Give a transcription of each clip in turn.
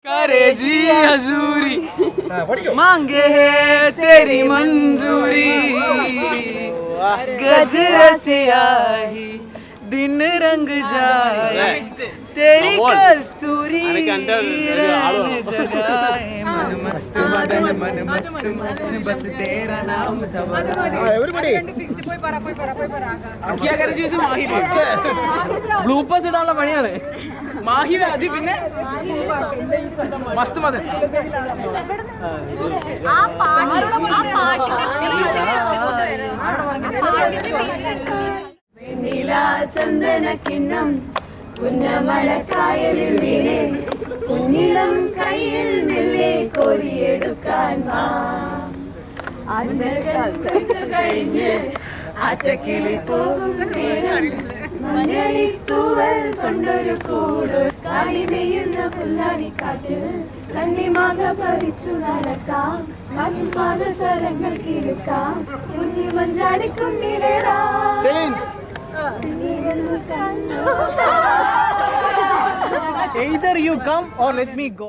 करे जी हजूरी मांगे है तेरी मंजूरी गजर सियाही दिन रंग जाए तेरी कस्तूरी रहने जगाए मन मस्त मदन बस तेरा नाम था ബ്ലൂപ്പേഴ്സ് ഇടാനുള്ള പണിയാണ് മാഹി അതി പിന്നെ മസ്ത് മദൻ ചന്ദന കിണ്ണം കുഞ്ഞമഴക്കായലിൽ വീണേ കുഞ്ഞിളം കയ്യിൽ മെല്ലെ കോരിയെടുക്കാൻ കഴിഞ്ഞ് ആറ്റക്കിളി പോകും നേരം മഞ്ഞളിത്തൂവൽ കൊണ്ടൊരു കൂട് കാലി പെയ്യുന്ന പുല്ലാനിക്കാറ്റ് കണ്ണിമാക പറിച്ചു നടക്കാം മൺപാദസരങ്ങൾ കിഴക്കാം കുഞ്ഞി മഞ്ചാടിക്കുന്നിലേറാം. Either you come or let me go.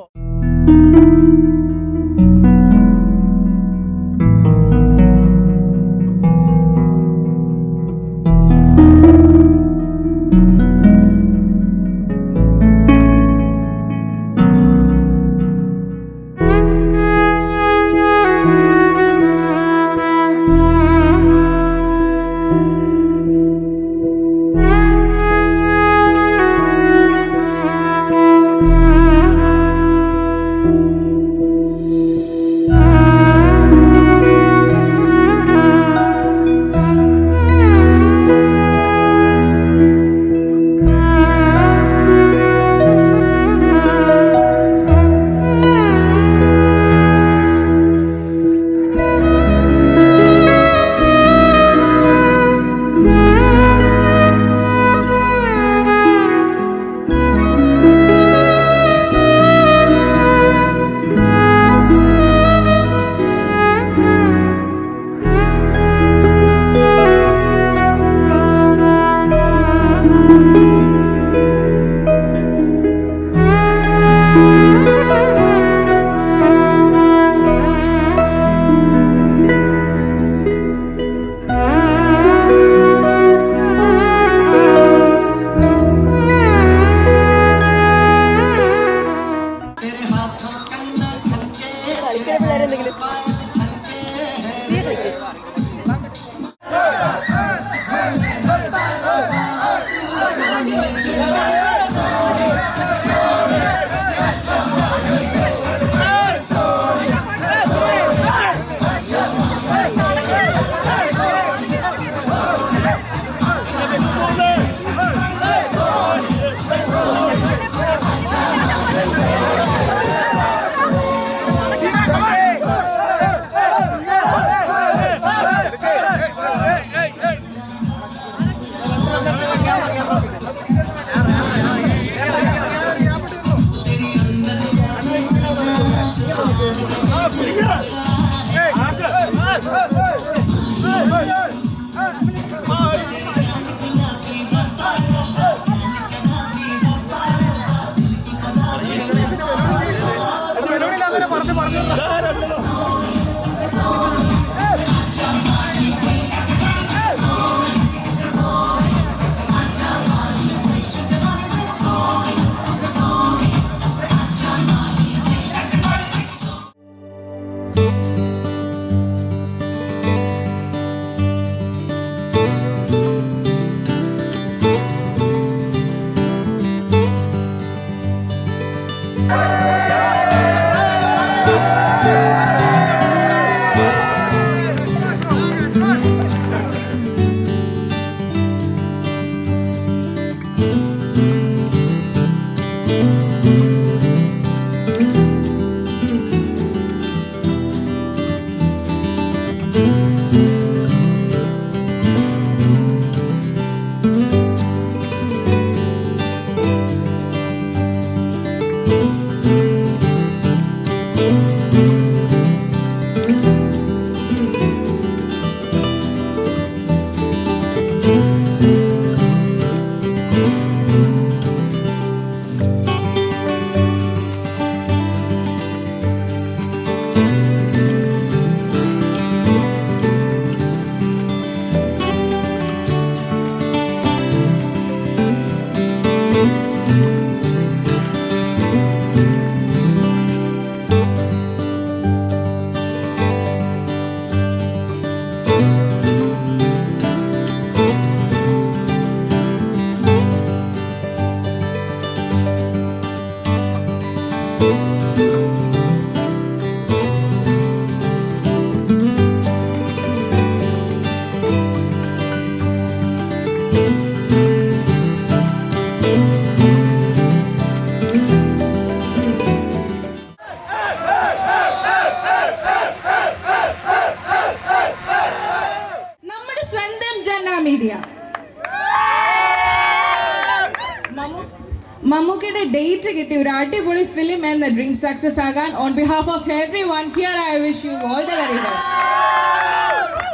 മമ്മൂക്കയുടെ ഡേറ്റ് കിട്ടി ഒരു അടിപൊളി ഫിലിം എന്ന ഡ്രീം സക്സസ് ആകാൻ on behalf of everyone here I wish you all the very best.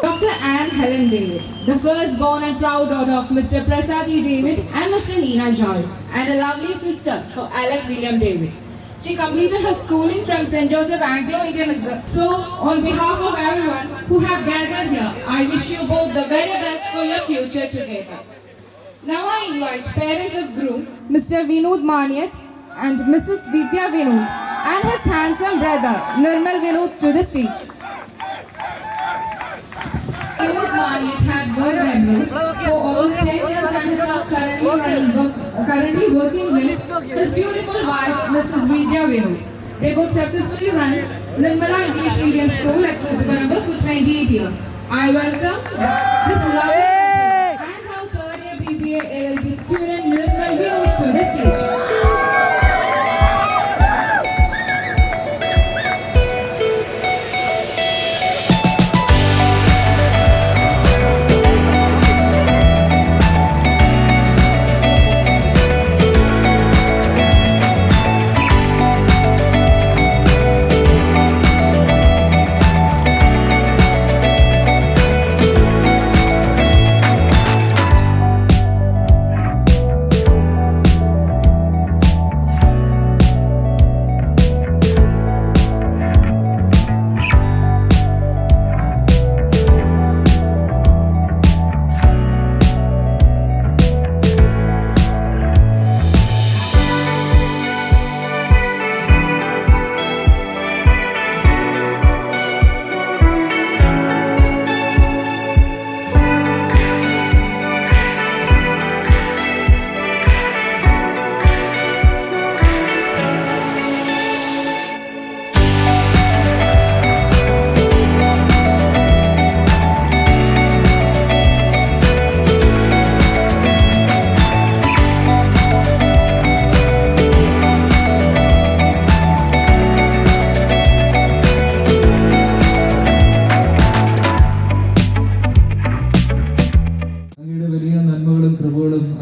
Dr. Anne Helen David, the firstborn and proud daughter of Mr. Prasadi David and Mr. Nina Joyce, and a lovely sister for Alec William David. She completed her schooling from St. Joseph Anglo-Indian. So, on behalf of everyone who have gathered here, I wish you both the very best for your future together. Now I invite parents of groom, Mr. Vinod Maniat and Mrs. Vidya Vinod, and his handsome brother, Nirmal Vinod, to the stage. Vinod Maniat had worked with for almost 10 years and is now currently working with his beautiful wife, Mrs. Vidya Vinod. They both successfully run Nirmala English Medium School at Kuthuparamba for 28 years. I welcome this lovely and our third year BBA LLB student Nirmal Vinod to the stage.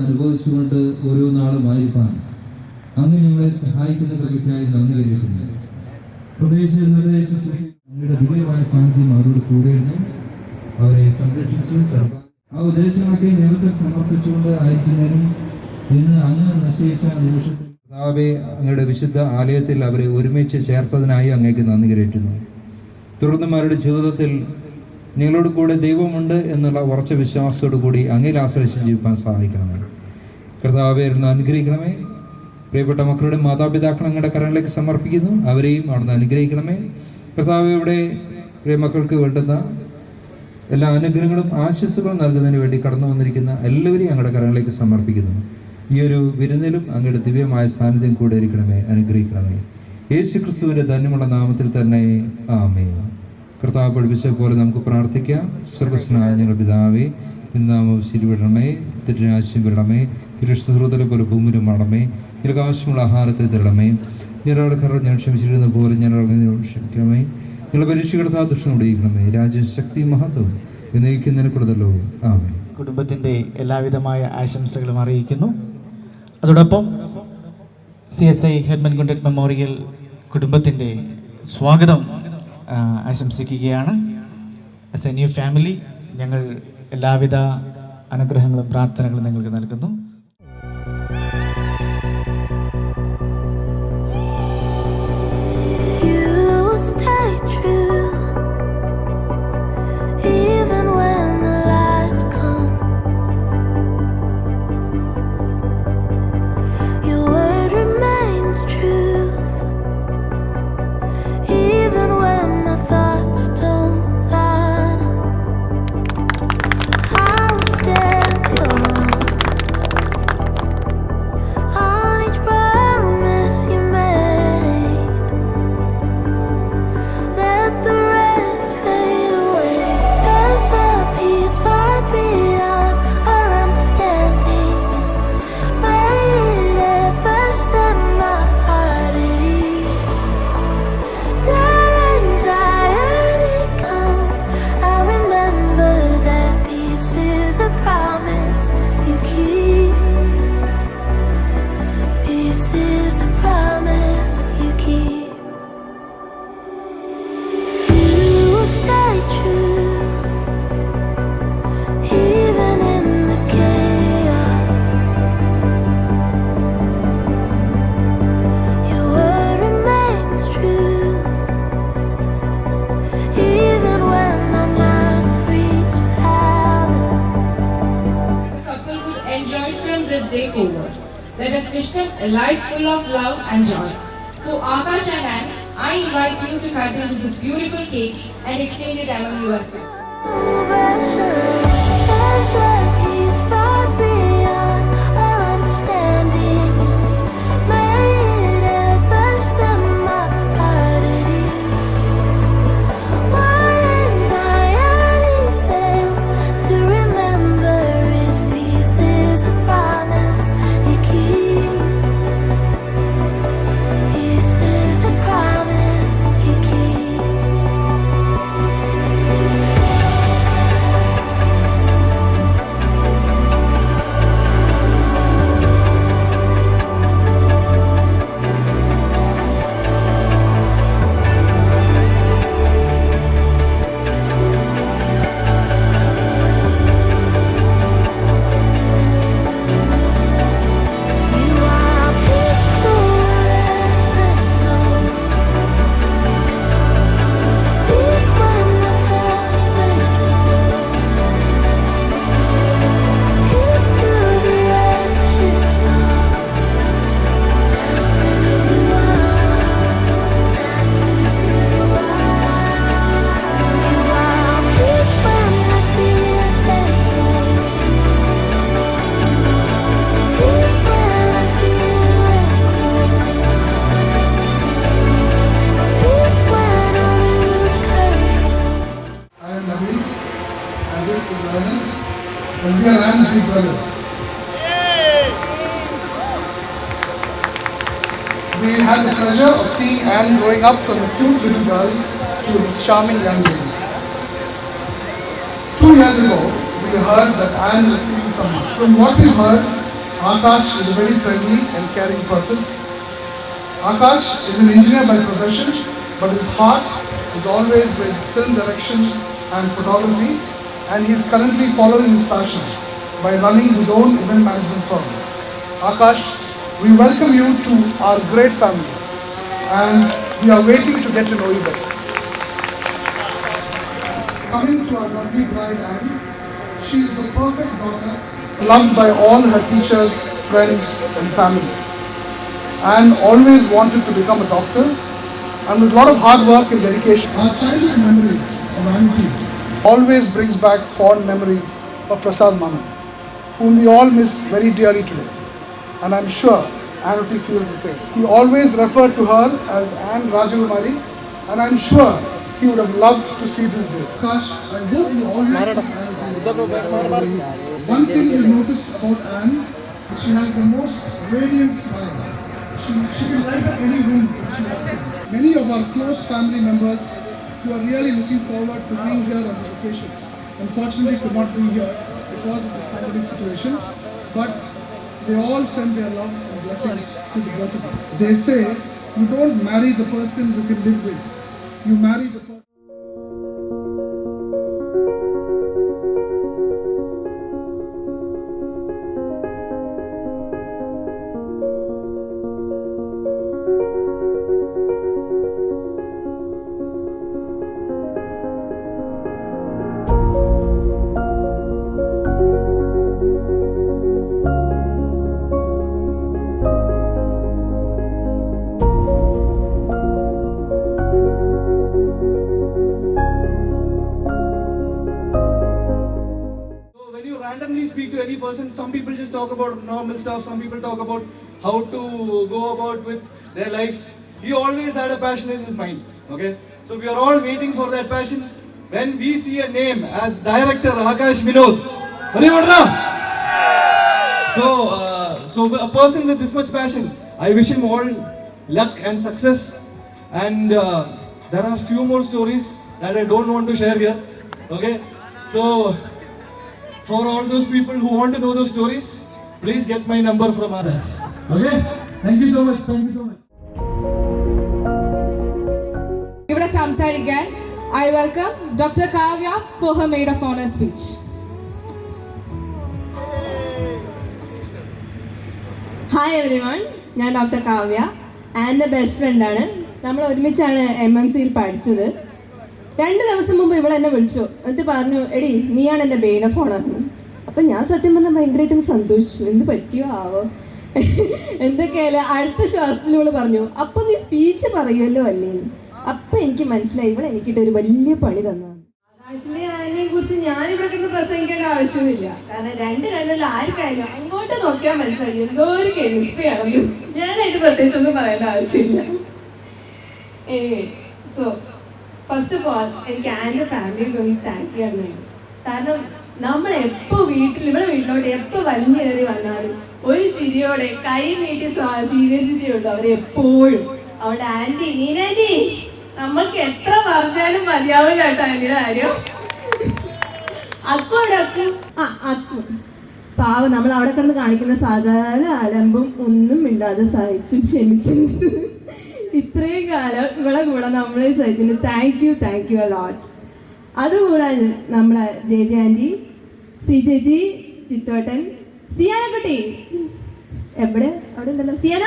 അനുഭവിച്ചുകൊണ്ട് ഓരോ നാളും ആയിരിക്കാൻ അങ്ങ് ഞങ്ങളെ സഹായിക്കുന്ന കൃപയ്ക്കായി നന്ദി അറിയിക്കുന്നു. അങ്ങയുടെ ദിവ്യമായ സാന്നിധ്യം അവരോട് കൂടെയിരുന്നു, അവരെ സംരക്ഷിച്ചു. ആ ഉദ്ദേശങ്ങളൊക്കെ ദൈവത്തിൽ സമർപ്പിച്ചുകൊണ്ട് അയക്കുന്നതിനും ഇന്ന് അങ്ങ് നിശ്ചയിച്ച നിമിഷത്തിൽ അങ്ങയുടെ വിശുദ്ധ ആലയത്തിൽ അവരെ ഒരുമിച്ച് ചേർത്തതിനായി അങ്ങേക്ക് നന്ദി കരയറ്റുന്നു. തുടർന്നും അവരുടെ ജീവിതത്തിൽ നിങ്ങളോട് കൂടെ ദൈവമുണ്ട് എന്നുള്ള ഉറച്ച വിശ്വാസത്തോടു കൂടി അങ്ങയിൽ ആശ്രയിച്ച് ജീവിക്കാൻ സഹായിക്കണമേ. കർത്താവേ, അനുഗ്രഹിക്കണമേ. പ്രിയപ്പെട്ട മക്കളുടെ മാതാപിതാക്കൾ അങ്ങയുടെ കരങ്ങളിലേക്ക് സമർപ്പിക്കുന്നു, അവരെയും അവിടുന്ന് അനുഗ്രഹിക്കണമേ. കർത്താവേ, ഇവിടെ പ്രിയ മക്കൾക്ക് വേണ്ടുന്ന എല്ലാ അനുഗ്രഹങ്ങളും ആശംസകളും നൽകുന്നതിന് വേണ്ടി കടന്നു വന്നിരിക്കുന്ന എല്ലാവരെയും അങ്ങയുടെ കരങ്ങളിലേക്ക് സമർപ്പിക്കുന്നു. ഈ ഒരു വിരുന്നിലും അങ്ങയുടെ ദിവ്യമായ സാന്നിധ്യം കൂടെ ഇരിക്കണമേ, അനുഗ്രഹിക്കണമേ. യേശു ക്രിസ്തുവിന്റെ ധന്യമുള്ള നാമത്തിൽ തന്നെ ആമേൻ. കർത്താവ് പഠിപ്പിച്ച പോലെ നമുക്ക് പ്രാർത്ഥിക്കാം. സ്വർഗ്ഗസ്ഥനായ ഞങ്ങളുടെ പിതാവേ, നാമം ശരിവിടണമേ, തിരുരാജ്യം വരണമേ, തിരുഹൃദയ പോലെ ഭൂമിയിലും മടമേ, ഞങ്ങൾക്ക് ആവശ്യമുള്ള ആഹാരത്തിൽ തരണമേ, ഞങ്ങളുടെ കരം ഞാൻ ക്ഷമിച്ചിരുന്ന പോലെ ഞങ്ങളെ ക്ഷമിക്കണമേ, ഞങ്ങളുടെ പരീക്ഷയുടെ ദുഷ്ടം ഉപയോഗിക്കണമേ, രാജ്യം ശക്തി മഹത്വം എന്നേക്കുന്നതിന് കൊടുത്തല്ലോ. ആമേൻ. കുടുംബത്തിൻ്റെ എല്ലാവിധമായ ആശംസകളും അറിയിക്കുന്നു. അതോടൊപ്പം CSI ഹെർമൻ ഗുണ്ടറ്റ് മെമ്മോറിയൽ കുടുംബത്തിൻ്റെ സ്വാഗതം ആശംസിക്കുകയാണ്. ആസ് എ ന്യൂ ഫാമിലി ഞങ്ങൾ എല്ലാവിധ അനുഗ്രഹങ്ങളും പ്രാർത്ഥനകളും നിങ്ങൾക്ക് നൽകുന്നു. from this day forward. Let us wish them a life full of love and joy. So Akash and Anne, I invite you to cut into this beautiful cake and exchange it among yourselves. There's a peace far beyond our understanding. May it ever set my heart at ease. What anxiety fails to remember is peace is a promise you keep. Peace is a promise you keep. You are peace to a restless soul. Peace when the thoughts withdraw. Peace to the anxious heart. That's who you are. That's who you are. You are peace when the fear takes hold. Peace when I feel cold. Peace when I lose control. I am Naveen and this is Anand and we are Anne's big brothers. We had the pleasure of seeing Anne growing up from a cute little girl to this charming young lady. 2 years ago, we heard that Anne received someone. From what we heard, Akash is a very friendly and caring person. Akash is an engineer by profession, but his heart is always with film direction and photography, and he is currently following his passion by running his own event management firm. Akash, we welcome you to our great family, and we are waiting to get to know you better. Coming to our lovely bride Anne, she is the perfect daughter, loved by all her teachers, friends and family. Anne always wanted to become a doctor, and with a lot of hard work and dedication, our childhood memories of Anuti always brings back fond memories of Prasad Manan, whom we all miss very dearly today. And I'm sure Anuti feels the same. He always referred to her as Anne Rajakumari, and I'm sure he would have loved to see this day. Akash, I hope you always see Anuti. One thing you'll notice about Anne is she has the most radiant smile. She can light up any room if she wants to. Many of our close family members who are really looking forward to being here on this occasion unfortunately could not be here because of this pandemic situation, but they all send their love and blessings to the both of you. They say you don't marry the person you can live with, you marry the person. Randomly speak to any person, some people just talk about normal stuff, some people talk about how to go about with their life. He always had a passion in his mind, okay? So we are all waiting for that passion. When we see a name as director Akash Vinod, so a person with this much passion, I wish him all luck and success. And there are few more stories that I don't want to share here, okay? So for all those people who want to know those stories, please get my number from others. Okay? Thank you so much. Thank you so much. ഇവിടെ സംസാരിക്കാൻ I welcome Dr. Kavya for her maid of honor speech. Hi every one, ഞാൻ doctor Kavya, ആൻ്റെ best ഫ്രണ്ടാണ്. നമ്മൾ ഒരുമിച്ചാണ് MMCയിൽ പഠിച്ചത്. 2 ദിവസം മുമ്പ് ഇവളെന്നെ വിളിച്ചു, എന്നിട്ട് പറഞ്ഞു, എടി നീയാണ് എൻ്റെ മെയ്ഡ് ഓഫ് ഓണർ. അപ്പം ഞാൻ സത്യം പറഞ്ഞാൽ ഭയങ്കരമായിട്ട് സന്തോഷിച്ചു. എന്ത് പറ്റിയോ ആവോ എന്തൊക്കെയായാലും അടുത്ത ശ്വാസത്തിലൂടെ പറഞ്ഞു, അപ്പം നീ സ്പീച്ച് പറയുമല്ലോ അല്ലേന്ന്. അപ്പം എനിക്ക് മനസ്സിലായി ഇവിടെ എനിക്കിട്ടൊരു വലിയ പണി തന്നതാണ്. ആകാശിലെ ആനയെ കുറിച്ച് ഞാനിവിടെ കിടന്ന് പ്രസംഗിക്കേണ്ട ആവശ്യമില്ല. കാരണം രണ്ടിൽ ആർക്കായാലും അങ്ങോട്ട് നോക്കിയാൽ മനസ്സിലായി എന്തോ ഒരു കെമിസ്ട്രി ആണെന്ന്. ഞാനായിട്ട് പ്രത്യേകിച്ചൊന്നും പറയേണ്ട ആവശ്യമില്ല. സോ ഫസ്റ്റ് ഓഫ് ഓൾ എനിക്ക് ആൻ്റെ ഫാമിലിക്ക് ഒന്ന് താങ്ക് ചെയ്യണം. കാരണം നമ്മൾ എപ്പോൾ ഇവിടെ വീട്ടിലോട്ട് എപ്പോൾ വലിഞ്ഞേറി വന്നാലും ഒരു ചിരിയോടെ കൈ നീട്ടി സ്വീകരിച്ചിട്ടുണ്ട് അവരെപ്പോഴും. അവിടെ ആൻറ്റി നീനാൻറ്റി നമ്മൾക്ക് എത്ര പറഞ്ഞാലും മതിയാവില്ല കേട്ടോ ആൻറ്റിയുടെ കാര്യം. അക്കു പാവ നമ്മൾ അവിടെ കിടന്ന് കാണിക്കുന്ന സാധാരണ അലമ്പും ഒന്നും മിണ്ടാതെ സഹിച്ചും ക്ഷമിച്ചും ഇത്രയും കാലം ഇവിടെ കൂടെ നമ്മളെ സഹിച്ചിന് താങ്ക് യു അലോട്ട്. അതുകൂടാതെ നമ്മളെ ജെ ആൻറ്റി, സി ചേച്ചി, ചിത്തോട്ടൻ, സിയാന കുട്ടി എവിടെ അവിടെ ഉണ്ടല്ലോ, സിയാന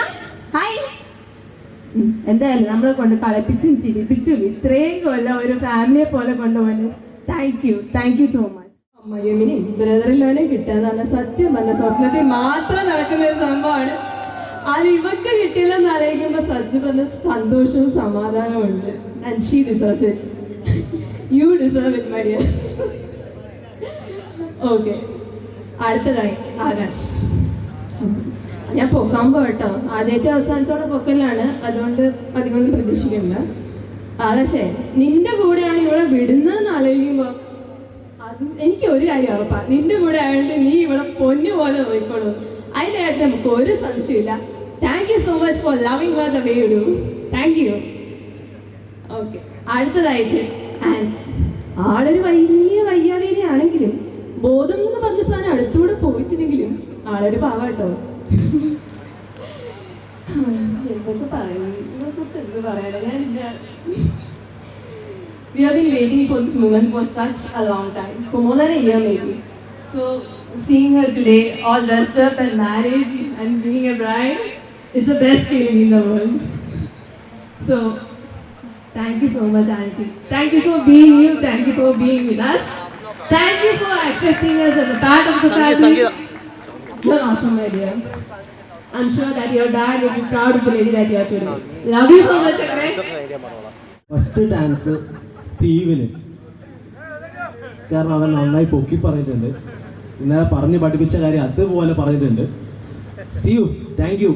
ഹായ്. എന്തായാലും നമ്മളെ കൊണ്ട് കളിപ്പിച്ചും ചിരിപ്പിച്ചും ഇത്രയും കൊല്ലം ഒരു ഫാമിലിയെ പോലെ കൊണ്ടുപോകാൻ താങ്ക് യു സോ മച്ച്. അമ്മയമ്മിനെ ബ്രദറിലോനെ കിട്ടാന്ന് പറഞ്ഞാൽ സത്യം പറഞ്ഞ സ്വപ്നത്തിൽ മാത്രം നടക്കുന്ന ഒരു സംഭവമാണ്. അത് ഇവക്ക് കിട്ടിയില്ലെന്ന് ആലോചിക്കുമ്പോൾ സത്യം പറഞ്ഞ സന്തോഷവും സമാധാനവും ഉണ്ട്. And she deserves it. U deserve it my dear. Okay, അടുത്തതായി ആകാശ്. ഞാൻ പൊക്കാൻ പോട്ടോ, ആദ്യത്തെ അവസാനത്തോടെ പൊക്കലാണ്, അതുകൊണ്ട് അധികമൊന്നും പ്രതീക്ഷിക്കണ്ട. ആകാശേ, നിന്റെ കൂടെയാണ് ഇവിടെ വിടുന്നതെന്ന് ആലോചിക്കുമ്പോൾ അത് എനിക്ക് ഒരു കാര്യം ഉറപ്പാണ്, നിന്റെ കൂടെ ആയതുകൊണ്ട് നീ ഇവിടെ പൊന്നു പോലെ നോക്കിക്കോളൂ. അതിനകത്ത് നമുക്ക് ഒരു സംശയമില്ല. Thank you so much four loving her the way you do. Thank you. Okay, അടുത്തതായിട്ട് ആളൊരു വലിയ വയ്യാവേലിയാണെങ്കിലും ബോധം എന്ന് പറഞ്ഞ സാധനം അടുത്തൂടെ പോയിട്ടുണ്ടെങ്കിലും ആളൊരു പാവാട്ടോ. എന്തൊക്കെ പറയണം ഇതിനെ കുറിച്ച്, എന്ത് പറയണം. We have been waiting for this moment for such a long time, for more than a year maybe. So seeing her today all dressed up and married and being a bride is the best feeling in the world. So thank you so much, Auntie. Thank you for being you. Thank you for being with us. Thank you for accepting us as a part of the family. You're awesome, my dear. I'm sure that your dad will be proud of the lady that you are today. Love you so much, Akre. First dance സ്റ്റീവിന്, കാരണം അവൻ നന്നായി പൊക്കി പറഞ്ഞിട്ടുണ്ട്. ഇന്നലെ പറഞ്ഞ് പഠിപ്പിച്ച കാര്യം അതുപോലെ പറഞ്ഞിട്ടുണ്ട്. Steve, thank you.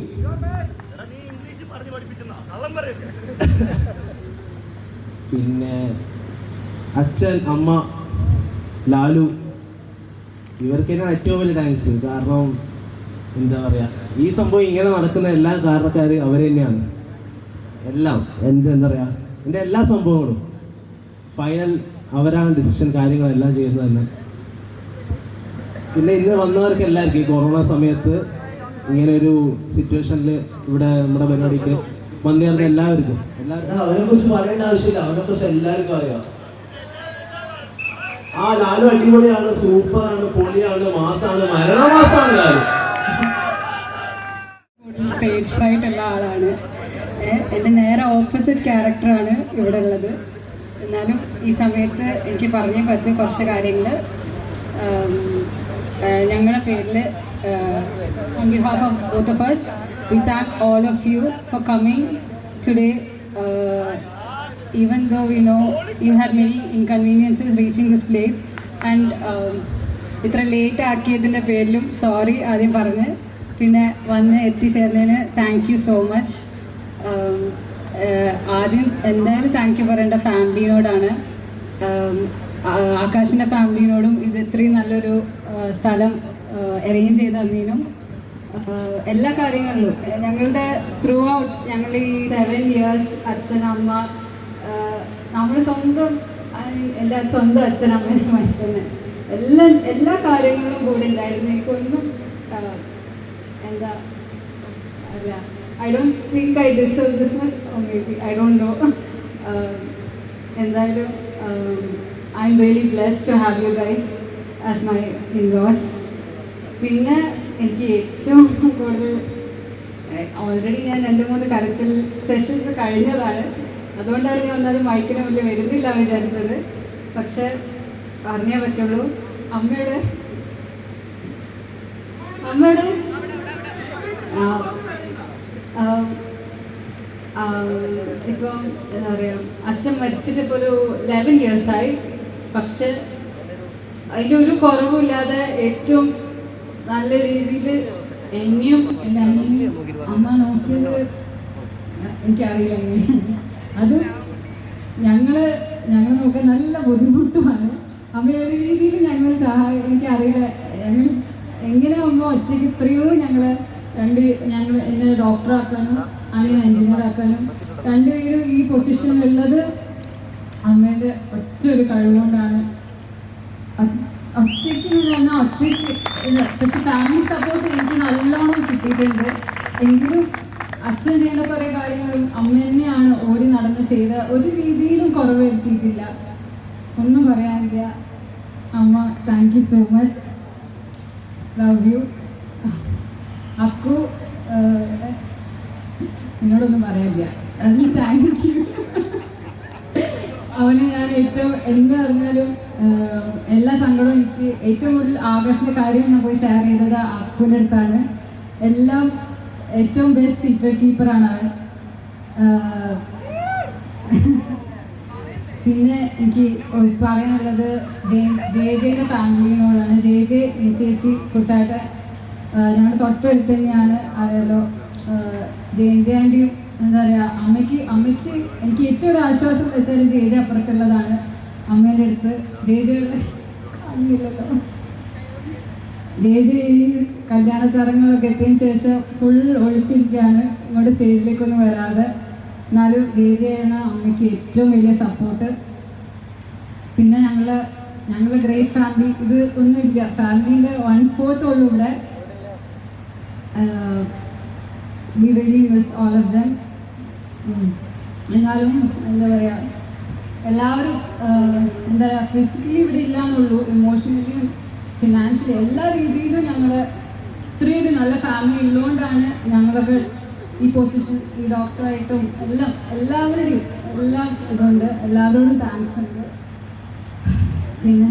പിന്നെ അച്ഛൻ, അമ്മ, ലാലു, ഇവർക്ക് തന്നെയാണ് ഏറ്റവും വലിയ താങ്ക്സ്. കാരണം എന്താ പറയുക, ഈ സംഭവം ഇങ്ങനെ നടക്കുന്ന എല്ലാ കാരണക്കാർ അവർ തന്നെയാണ്. എല്ലാം എന്താ പറയുക, എൻ്റെ എല്ലാ സംഭവങ്ങളും ഫൈനൽ അവരാണ് ഡിസിഷൻ കാര്യങ്ങളെല്ലാം ചെയ്യുന്നത് തന്നെ. പിന്നെ ഇന്ന് വന്നവർക്ക് എല്ലാവർക്കും ഈ കൊറോണ സമയത്ത് ഇങ്ങനെ ഒരു സിറ്റുവേഷനിൽ ഇവിടെ നമ്മുടെ പരിപാടിക്ക് വന്നേർന്ന എല്ലാവർക്കും അവരെ കുറിച്ച് പറയേണ്ട ആവശ്യമില്ല, അവരെ കുറിച്ച് എല്ലാവർക്കും അറിയാം. ആ ലാലു അടിപൊളിയാണ്, സൂപ്പറാണ്, പൊളിയാണ്, മാസാണ്, മരണമാസാണ് ലാലു. സ്റ്റേജ് ഫ്രൈറ്റ് ഉള്ള ആളാണ്. എൻ്റെ നേരെ ഓപ്പോസിറ്റ് ക്യാരക്ടറാണ് ഇവിടെ ഉള്ളത്. എന്നാലും ഈ സമയത്ത് എനിക്ക് പറഞ്ഞേ പറ്റും കുറച്ച് കാര്യങ്ങൾ. ഞങ്ങളുടെ പേരിൽ on behalf of both of us, we thank all of you for coming today. Even though we know you had many inconveniences reaching this place, and ഇത്ര ലേറ്റ് ആക്കിയതിൻ്റെ പേരിലും സോറി ആദ്യം പറഞ്ഞ്, പിന്നെ വന്ന് എത്തിച്ചേർന്നതിന് താങ്ക് യു സോ മച്ച്. ആദ്യം എന്തായാലും thank you പറയേണ്ട ഫാമിലിനോടാണ്, ആകാശിൻ്റെ ഫാമിലിനോടും. ഇത് ഇത്രയും നല്ലൊരു സ്ഥലം അറേഞ്ച് ചെയ്ത് തന്നതിനും എല്ലാ കാര്യങ്ങളിലും ഞങ്ങളുടെ ത്രൂ ഔട്ട് ഞങ്ങൾ ഈ 7 years അച്ഛൻ, അമ്മ, നമ്മൾ സ്വന്തം എൻ്റെ സ്വന്തം അച്ഛൻ അമ്മേനെ മനസ്സിൽ എല്ലാ കാര്യങ്ങളിലും കൂടെ ഉണ്ടായിരുന്നു. എനിക്കൊന്നും എന്താ അല്ല, I don't think I deserve this much, or maybe I don't know. എന്തായാലും I'm really blessed to have you guys as my in-laws. പിന്നെ എനിക്ക് ഏറ്റവും കൂടുതൽ ഓൾറെഡി ഞാൻ 2-3 കരച്ചിൽ സെഷൻസ് കഴിഞ്ഞതാണ്, അതുകൊണ്ടാണ് ഞാൻ ഒന്നത് മൈക്കിന് മുന്നിൽ വരുന്നില്ല വിചാരിച്ചത്. പക്ഷെ പറഞ്ഞേ പറ്റുള്ളൂ, അമ്മയുടെ അമ്മയുടെ ഇപ്പം എന്താ പറയുക, അച്ഛൻ മരിച്ചിട്ട് ഇപ്പോൾ ഒരു 11 years ആയി. പക്ഷെ അതിൻ്റെ ഒരു കുറവുമില്ലാതെ ഏറ്റവും നല്ല രീതിയിൽ എന്നെയും എൻ്റെ അനിയനെയും അമ്മ നോക്കിയത് എനിക്കറിയില്ല എങ്ങനെയാണ്. അത് ഞങ്ങൾ നോക്കാൻ നല്ല ബുദ്ധിമുട്ടുമാണ്. അമ്മ ഒരു രീതിയിൽ ഞങ്ങൾ എനിക്കറിയില്ല എങ്ങനെ അമ്മ ഒറ്റയ്ക്ക് എത്രയോ ഞങ്ങൾ എന്നെ ഡോക്ടറാക്കാനും അനിയൻ എഞ്ചിനീയറാക്കാനും രണ്ടുപേരും ഈ പൊസിഷനിലുള്ളത് അമ്മേൻ്റെ ഒറ്റ ഒരു കഴിവുകൊണ്ടാണ്. ഒറ്റയ്ക്ക് എന്ന് പറഞ്ഞാൽ ഒറ്റയ്ക്ക് ഇല്ല, പക്ഷെ ഫാമിലി സപ്പോർട്ട് എനിക്ക് നല്ലോണം കിട്ടിയിട്ടുണ്ട്. എങ്കിലും അച്ഛൻ ചെയ്യുന്ന കുറേ കാര്യങ്ങളും അമ്മ തന്നെയാണ് ഓടി നടന്ന് ചെയ്ത, ഒരു രീതിയിലും കുറവ് വരുത്തിയിട്ടില്ല. ഒന്നും പറയാനില്ല. അമ്മ thank you so much, love you. Akku നിങ്ങളൊന്നും പറയാനില്ല, താങ്ക് യു. അവന് ഞാൻ ഏറ്റവും എന്ത് പറഞ്ഞാലും എല്ലാ സങ്കടവും എനിക്ക് ഏറ്റവും കൂടുതൽ ആകർഷിച്ച കാര്യം ഞാൻ പോയി ഷെയർ ചെയ്തത് അക്കുവിൻ്റെ അടുത്താണ്. എല്ലാം ഏറ്റവും ബെസ്റ്റ് സീക്രട്ട് കീപ്പറാണ് അവൻ. പിന്നെ എനിക്ക് പറയാനുള്ളത് ജെ ഫാമിലിനോടാണ്. ജെ ചേച്ചി കുട്ടായിട്ട് ഞങ്ങൾ തൊട്ടടുത്ത് തന്നെയാണ്. അറിയാലോ, ജയന്തി ആൻറ്റിയും എന്താ പറയുക, അമ്മയ്ക്ക് എനിക്ക് ഏറ്റവും ഒരു ആശ്വാസം വെച്ചാൽ ജെ അപ്പുറത്തുള്ളതാണ്. അമ്മേൻ്റെ അടുത്ത് ജെയുടെ അന്നില്ലല്ലോ. ജെ ഈ കല്യാണ ചടങ്ങുകളൊക്കെ എത്തിയതിന് ശേഷം ഫുൾ ഒളിച്ചിരിക്കുകയാണ്, ഇങ്ങോട്ട് സ്റ്റേജിലേക്കൊന്നും വരാതെ. എന്നാലും ജെയാണ് അമ്മയ്ക്ക് ഏറ്റവും വലിയ സപ്പോർട്ട്. പിന്നെ ഞങ്ങൾ ഗ്രേറ്റ് ഫാമിലി. ഇത് ഒന്നുമില്ല, ഫാമിലീൻ്റെ 1/4 ഉള്ളൂ ഇവിടെ. We really miss all of them. എന്നാലും എന്താ പറയുക, എല്ലാവരും എന്താ പറയുക, ഫിസിക്കലി ഇവിടെ ഇല്ലയെന്നുള്ളൂ, ഇമോഷണലിയും ഫിനാൻഷ്യലി എല്ലാ രീതിയിലും ഞങ്ങൾ ഇത്രയൊരു നല്ല ഫാമിലി ഉള്ളതുകൊണ്ടാണ് ഞങ്ങളൊക്കെ ഈ പൊസിഷൻ, ഈ ഡോക്ടറായിട്ടും എല്ലാവരുടെയും എല്ലാം ഇതുണ്ട്. എല്ലാവരോടും താങ്ക്സ് ഉണ്ട്. പിന്നെ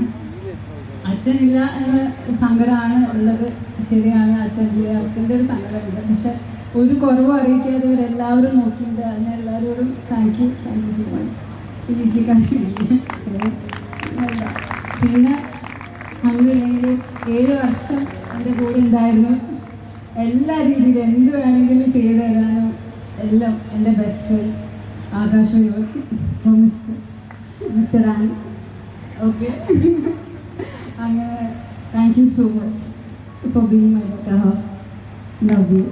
അച്ഛനില്ല എന്ന സങ്കടമാണ് ഉള്ളത്, ശരിയാണ്. അച്ഛനില്ല, അച്ഛൻ്റെ ഒരു സങ്കടമുണ്ട്. പക്ഷെ ഒരു കുറവും അറിയിക്കാതെ ഇവരെല്ലാവരും നോക്കിയിട്ട് അതിനെല്ലാവരോടും താങ്ക് യു സോ മച്ച്. എനിക്ക് കാര്യമില്ല. പിന്നെ അന്നില്ലെങ്കിലും 7 വർഷം എൻ്റെ കൂടെ ഉണ്ടായിരുന്നു. എല്ലാ രീതിയിലും എന്ത് വേണമെങ്കിലും ചെയ്തു തരാനും എല്ലാം എൻ്റെ best friend Akash mister Ann. Okay, അങ്ങനെ thank you so much for being my better half. Love you.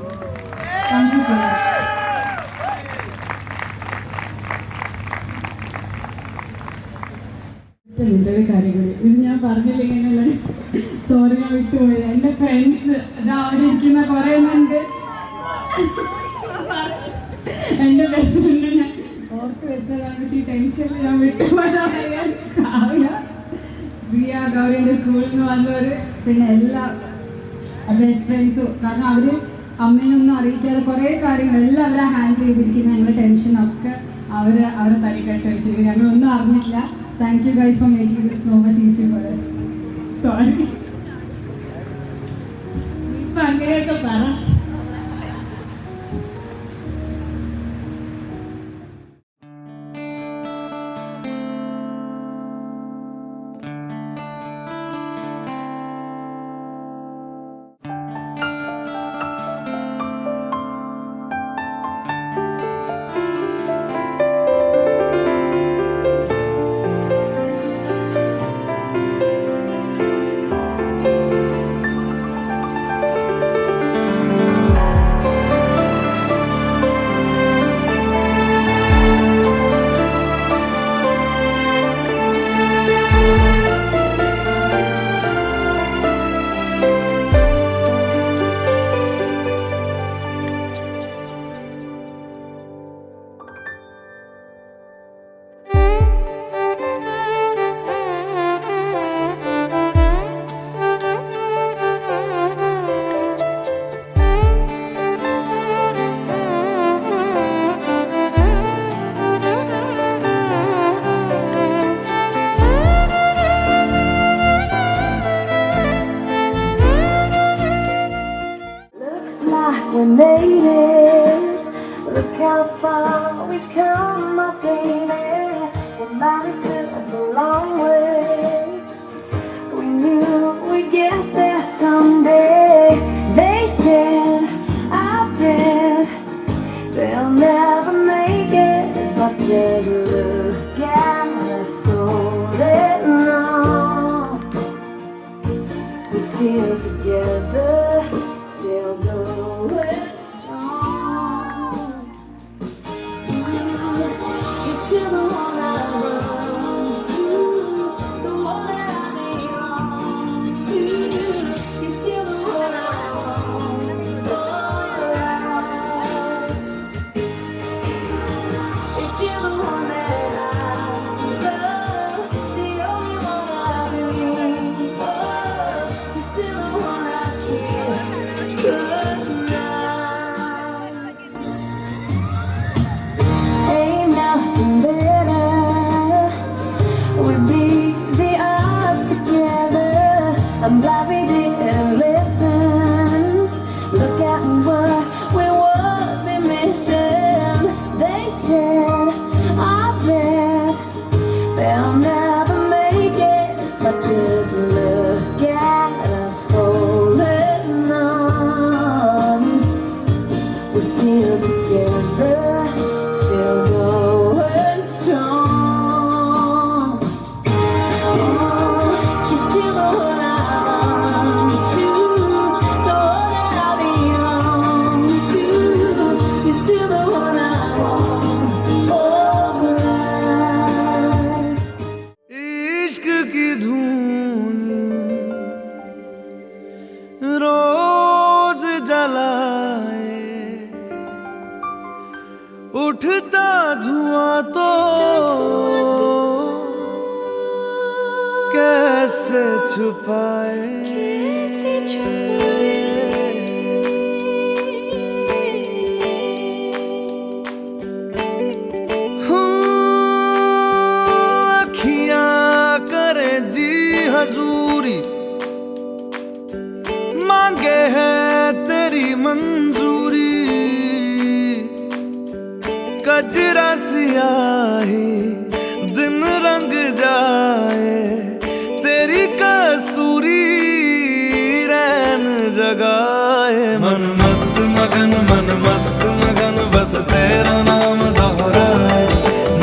Thank you so much. ഒരു കാര്യങ്ങൾ ഇത് ഞാൻ പറഞ്ഞില്ലെങ്കിലല്ല, സോറി ഞാൻ വിട്ടുപോയി. എൻ്റെ ഫ്രണ്ട്സ് അവിടെ ഇരിക്കുന്ന കുറേ ഉണ്ട്. എൻ്റെ ബെസ്റ്റ് ഫ്രണ്ട് ഞാൻ ഓർത്ത് വെച്ചതാണ്, പക്ഷേ ഈ ടെൻഷനിൽ ഞാൻ വിട്ടുപോയതാണ്. കാവ്യ, ദിയ, ഗൗരിൻ്റെ സ്കൂളിൽ നിന്ന് വന്നവർ, പിന്നെ എല്ലാ ബെസ്റ്റ് ഫ്രണ്ട്സും. കാരണം അവർ അമ്മേനൊന്നും അറിയിക്കാതെ കുറേ കാര്യങ്ങൾ എല്ലാം അവരെ ഹാൻഡിൽ ചെയ്തിരിക്കുന്ന ഞങ്ങളുടെ ടെൻഷനൊക്കെ അവരെ തലക്കെട്ട് വെച്ചിരിക്കും. ഞങ്ങളൊന്നും അറിഞ്ഞില്ല. Thank you guys for making this so much easier for us. Sorry. ഇപ്പം അങ്ങനെയൊക്കെ പറ. looks like we made it. Look how far we've come, my baby. We're married to the long way. We knew we'd get there someday. They said, I bet they'll never make it, but just look at us holding on. We're still together, still going strong. You're still the one I run to, the one that I belong to. You're still the one I want, alright. You're still the one that I love, the only one I dream of. You're still the one I kiss goodnight. Ain't nothing better. We beat the odds together. I'm glad we didn't listen. Look at what we would be missing. They said, I bet they'll never make it, but just look at us holding on. We're still together, still going strong. You're still the one I run to, the one that I belong to. You're still the one I want, alright. इश्क की धून रोज जलाए, उठता धुआं तो कैसे छुपाए। अखियां करे जी हजूरी, मांगे है तेरी मंजूरी। कजरा सियाही दिन रंग जाए, तेरी कस्तूरी रैन जगाए। मन मस्त मगन बस तेरा नाम दोहराए।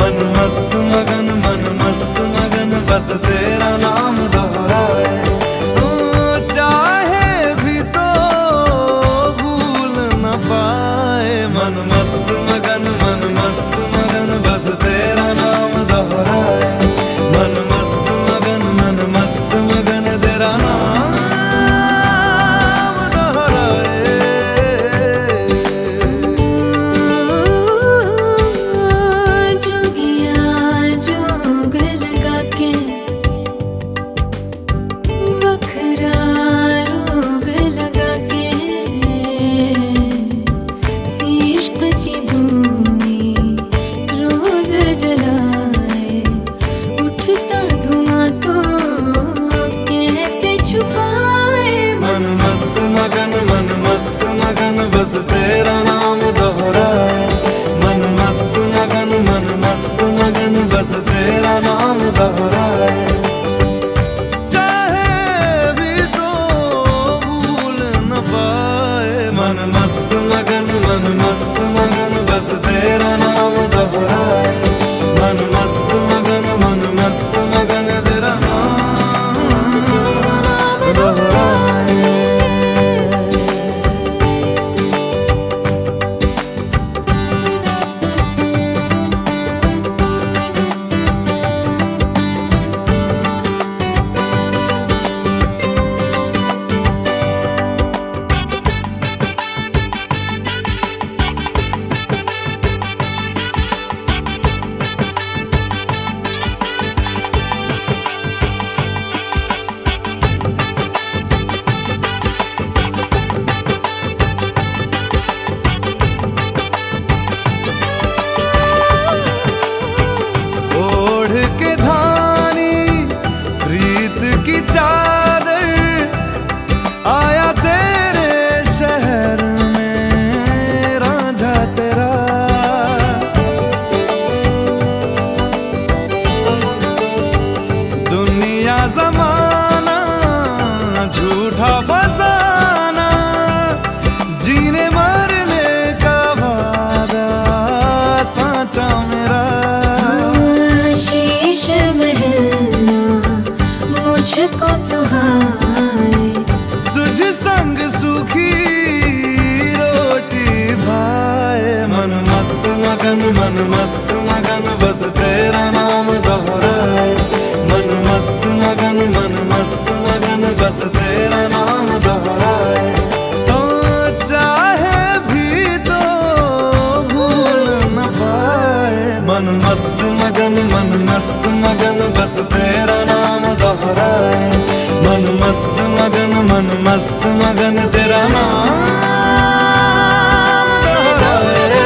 मन मस्त मगन बस तेरा नाम दोहराए। चाहे भी तो भूल न पाए। मन मस्त मगन बस तेरा नाम दोहराए। मन मस्त मगन तेरा नाम दोहराए। जोगिया जोग लगा के वखरा रोग लगा के इश्क की धूनी रोज जलाए, उठता धुआं तो कैसे छुपाए। मन मस्त मगन बस तेरा नाम दोहराए। मन मस्त मगन बस तेरा नाम दोहराए। चाहे भी तो भूल न पाए। मन मस्त मगन बस तेरा नाम दोहराए। मन मस्त मगन तेरा नाम दोहराए। मन मस्त मगन बस तेरा नाम दोहराए मन मस्त मगन बस तेरा नाम दोहराए तो चाहे भी तो भूल न पाए मन मस्त मगन बस तेरा नाम दोहराए मन मस्त मगन तेरा नाम दोहराए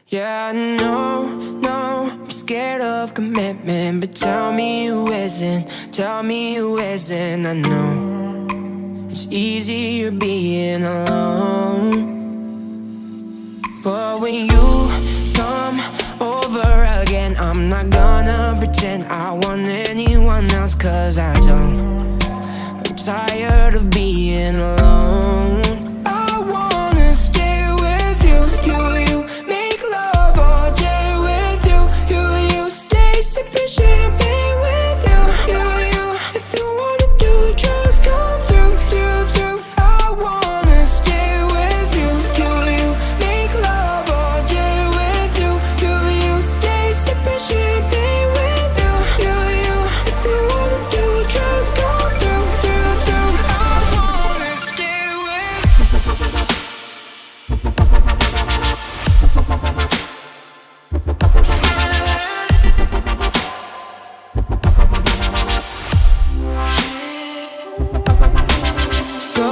Yeah, no, I'm scared of commitment, but tell me who isn't, tell me who isn't. I know it's easier being alone, but when you come over again, I'm not gonna pretend I want anyone else, 'cause I don't. I'm tired of being alone. I wanna stay with you, you make love all day with you, you stay sipping champagne with you, if you wanna do it, just come through. I wanna stay with you, you make love all day with you, you stay sipping champagne with you, if you wanna do it, just come through. I wanna stay with So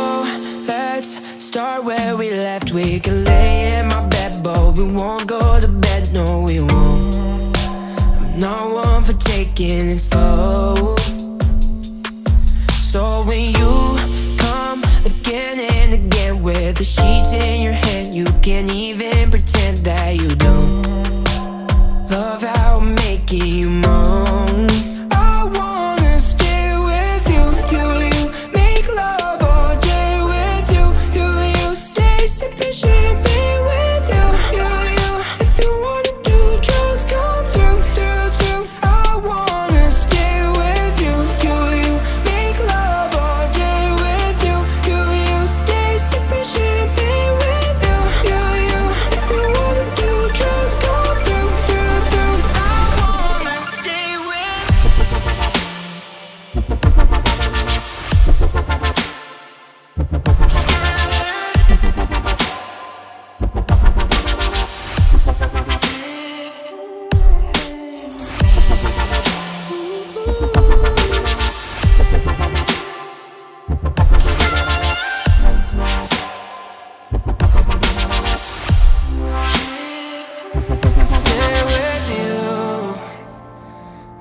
let's start where we left. We can lay in my bed, but we won't go to bed. No, we won't. I'm not one for taking it slow. So when you come again and again with the sheets in your hand, you can't even pretend that you don't love how I'm making you moan. I wanna stay with you, you make love all day with you, you stay sipping champagne with you, if you wanna do it, just come through. I wanna stay with you, you make love all day with you, you stay sipping champagne with you, if you wanna do it, just come through. I wanna stay with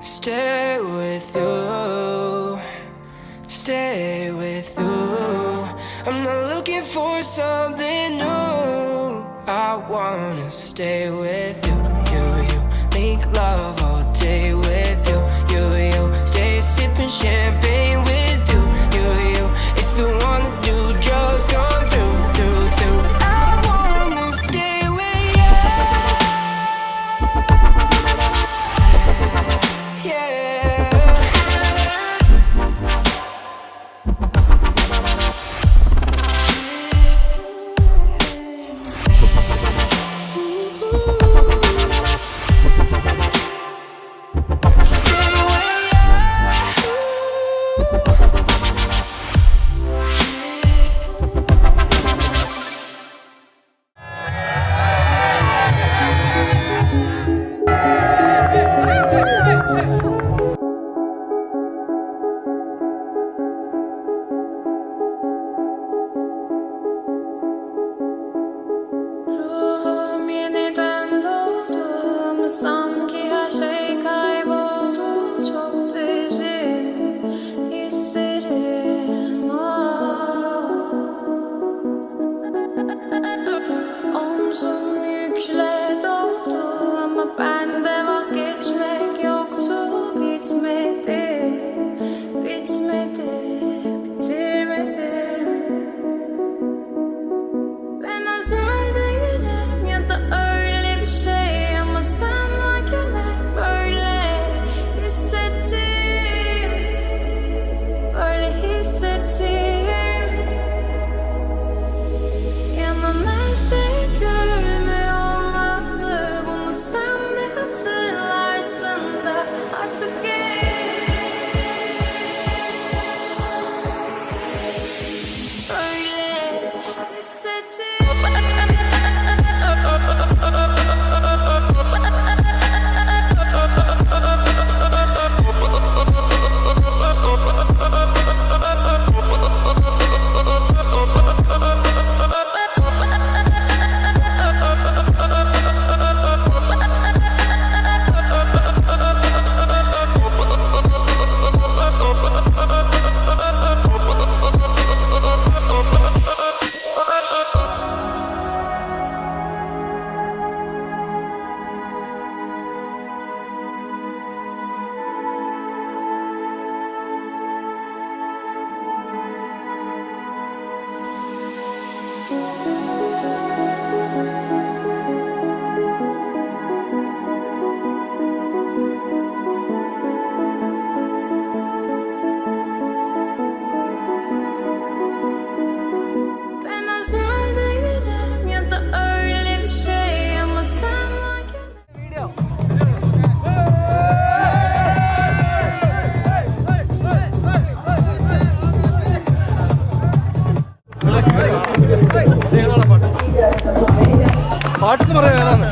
Stay with you, stay with you. I'm not looking for something new. I wanna stay with you, you make love all day with you, you stay sipping champagne with you, if you wanna do, just come through. I wanna stay with you. Yeah. Ruhum yeniden doğdu ama sanki her şey kayboldu. Çok derin hislerim Omzum yükle doldu ama bende vazgeçmek yoktu. Bitmedi, bitirmedim. Ben özel değilim ya da öyle bir şey, ama sen varken hep böyle hissettim, Yanan her şey görme പാട്ടെന്ന് പറയാം ഏതാണ്?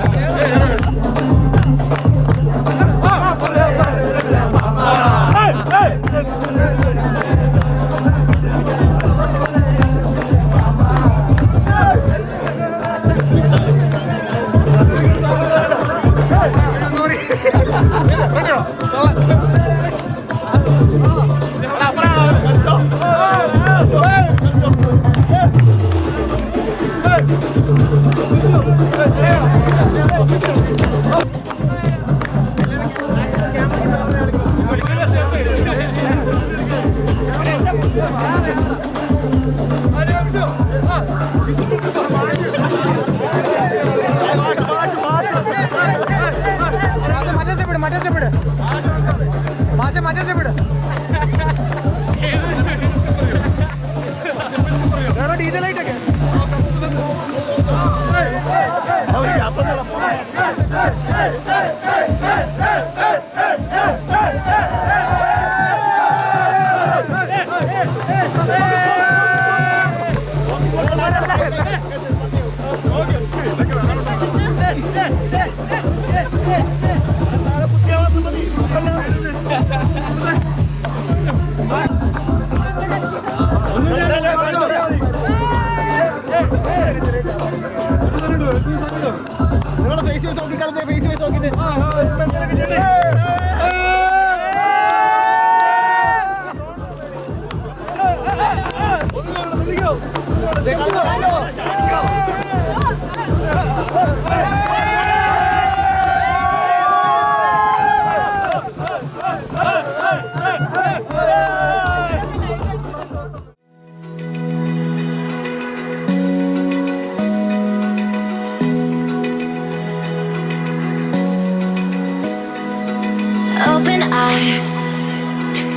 Open eye,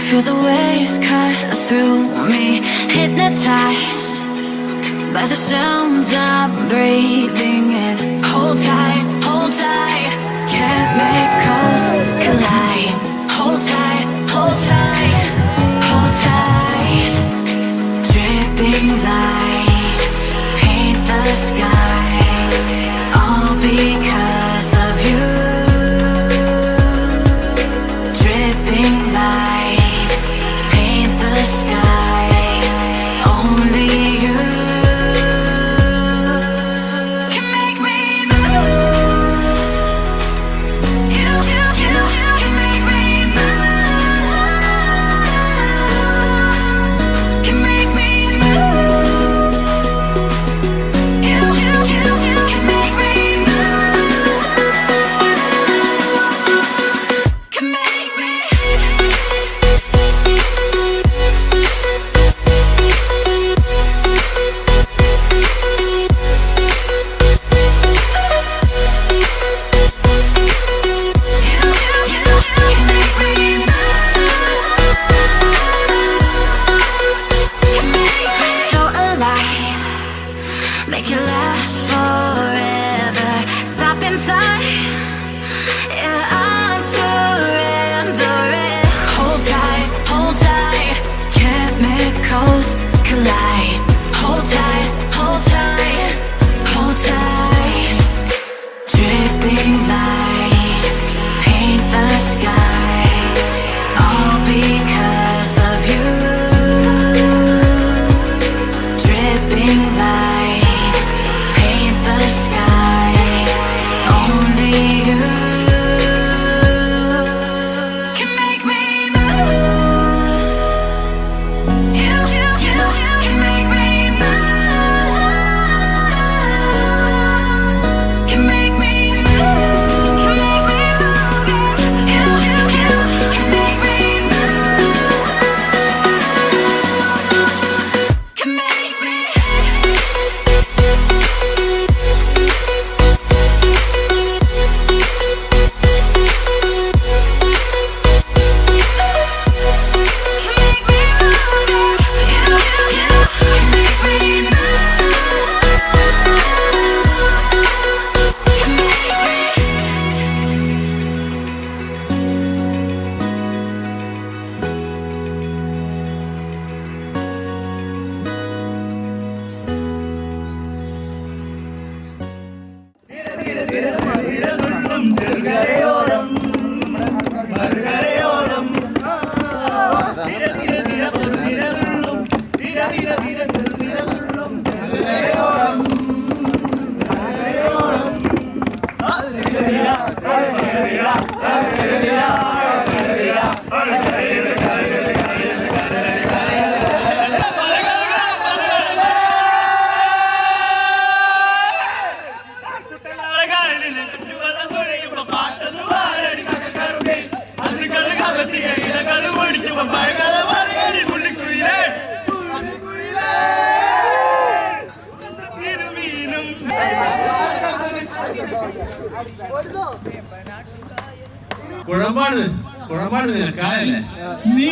feel the waves cut through me, hypnotized by the sounds I'm breathing in. Hold tight, chemicals collide. Hold tight, hold tight, hold tight. Dripping lights paint the skies, all because of you. Dripping lights paint the skies, only you can make me move. You can make me move. Can make me move. You can make me move. Can make me. So alive, make it last forever. Stop in time, yeah, I'm surrendering. Hold tight, chemicals collide. Hold tight, hold tight. Dripping lights paint the skies, all because of you. Dripping lights paint the skies, only you. കുഴമ്പാണ് നിനക്കായല്ലേ നീ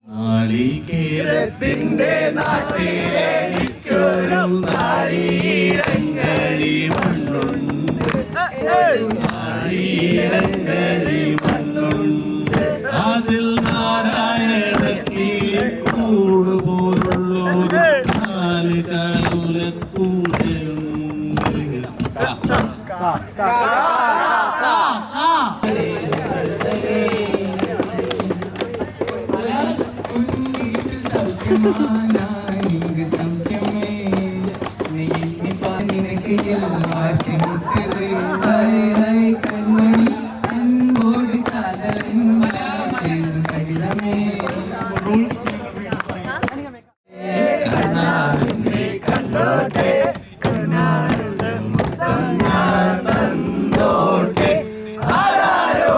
നാളികേരത്തിന്റെ നാട്ടിലെനിക്കൊരു നാളിയിടങ്ങഴി മണ്ണുണ്ട് നാളിയിടങ്ങഴി മണ്ണുണ്ട് അതിൽ നാരായണക്കിളി കൂടുപോലുള്ളൊരു നാല് കാലുലക്കൂടുണ്ട് സൗഖ്യമേ നിനക്ക് കൺമണി അൻപോടി കടിതമേ കണ്ടോട്ടെ തന്നോട്ടെ ആരാരോ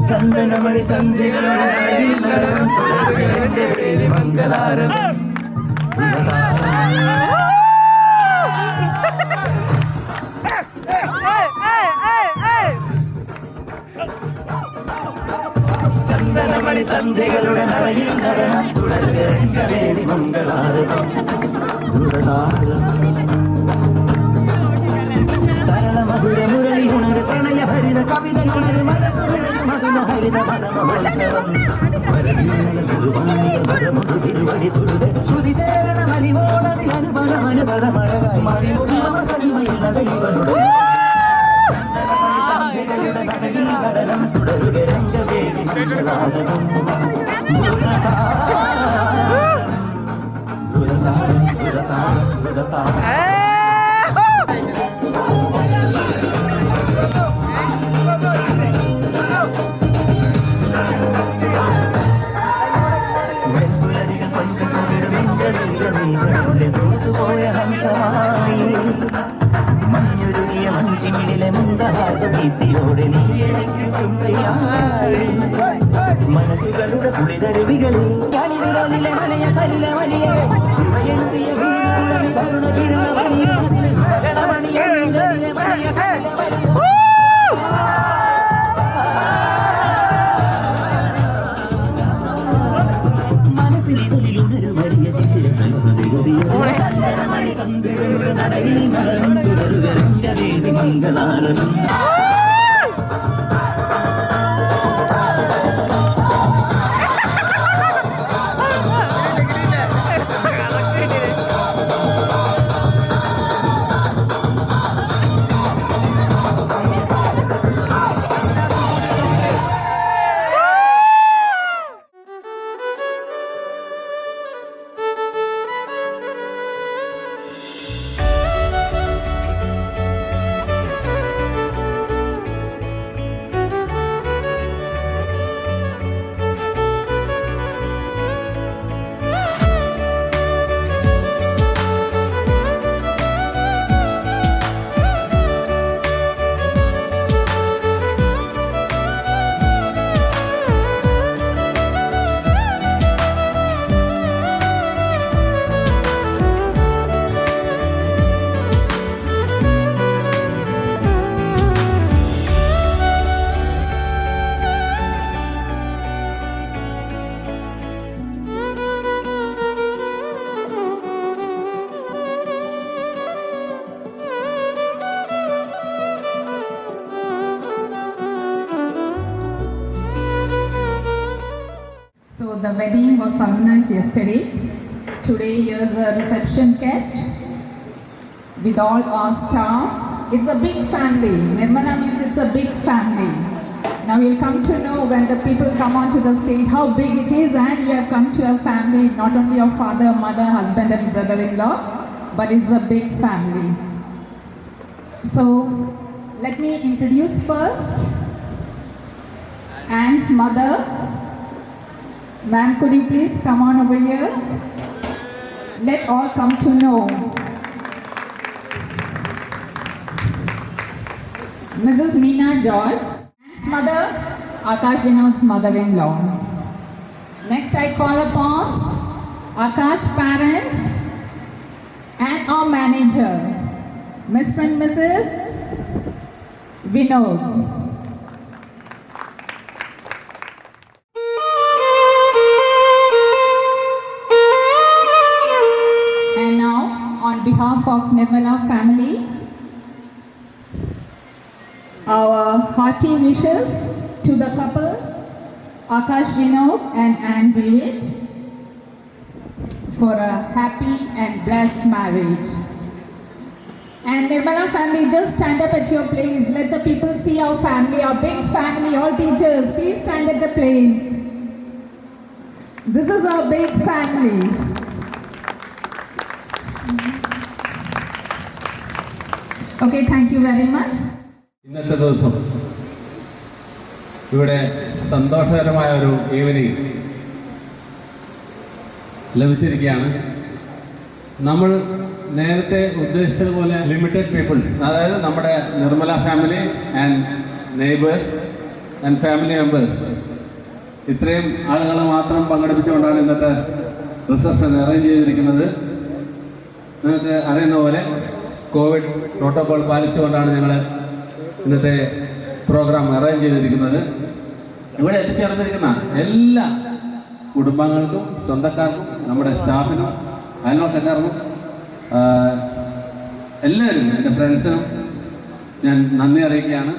ചന്ദനമണി സന്ധ്യകളുടെ നടയിൽ നടനം തുടരുകയെന്റെ വേലി മംഗളാരം ചന്ദനമണി സന്ധ്യകളുടെ നടയിൽ നടനം തുടരുകയെന്റെ വേലി മംഗളാരം തരള മധുര മുരളി ഉണർ പ്രണയ ഭരിത കവിത ഉണർ മധുര ഹരിത മതമഹോത്സവം തിരുവടി തുടുതെ ശ്രുതി തേരണ മലിമോളതി അനുപദം അനുപദമഴകായി മറിമുഖമ സതിമയിൽ നടയിവളുടെ നടയിൽ നടനം തുടരുക രംഗവേദി മംഗളാരവം പോയ ഹംസമായി മഞ്ഞുരുകിയ മഞ്ചിമിടിലെ മന്ദഹാസദീപ്തിയോടെ നീ എനിക്ക് തുമ്പയായി മനസ്സുകളുടെ പുളിതരുവികളിൽ ഞാനിവിടലിലെ മനയ കലില വലിയ എഴുതിയ കരുണ കിരുണ വലിയ മനസ്സിലിതൊരു വലിയ ശിശിര നടയിൽ നടനം തുടരുക രംഗവേദി Mangalaram So the wedding was solemnized yesterday. Today here's a reception kept with all our staff. It's a big family. Nirmala means it's a big family. Now you'll come to know when the people come onto the stage how big it is, and you have come to a family, not only your father, mother, husband and brother-in-law, but it's a big family. So let me introduce first Anne's mother. Ma'am, could you please come on over here? Let all come to know. Mrs. Meena Joyce, Anne's mother, Akash Vinod's mother-in-law. Next I call upon Akash parent and our manager, Mr. and Mrs. Vinod. On behalf of Nirmala family, our hearty wishes to the couple Akash Vinod and Anne David for a happy and blessed marriage. And Nirmala family, just stand up at your place. Let the people see our family, our big family, all teachers. Please stand at the place. This is our big family. Okay, thank you very much. ഇന്നത്തെ ദിവസം ഇവിടെ സന്തോഷകരമായ ഒരു evening ലഭിച്ചിരിക്കുകയാണ്. നമ്മൾ നേരത്തെ ഉദ്ദേശിച്ചതുപോലെ limited people's, അതായത് നമ്മുടെ Nirmala family and neighbours and family members, ഇത്രയും ആളുകളെ മാത്രം പങ്കെടുപ്പിച്ചുകൊണ്ടാണ് ഇന്നത്തെ റിസപ്ഷൻ അറേഞ്ച് ചെയ്തിരിക്കുന്നത്. നിങ്ങൾക്ക് അറിയുന്ന പോലെ കോവിഡ് പ്രോട്ടോകോൾ പാലിച്ചുകൊണ്ടാണ് ഞങ്ങൾ ഇന്നത്തെ പ്രോഗ്രാം അറേഞ്ച് ചെയ്തിരിക്കുന്നത്. ഇവിടെ എത്തിച്ചേർന്നിരിക്കുന്ന എല്ലാ കുടുംബങ്ങൾക്കും, സ്വന്തക്കാർക്കും, നമ്മുടെ സ്റ്റാഫിനും, അയൽവക്കക്കാർക്കും, എല്ലാവരും, എൻ്റെ ഫ്രണ്ട്സിനും ഞാൻ നന്ദി അറിയിക്കുകയാണ്.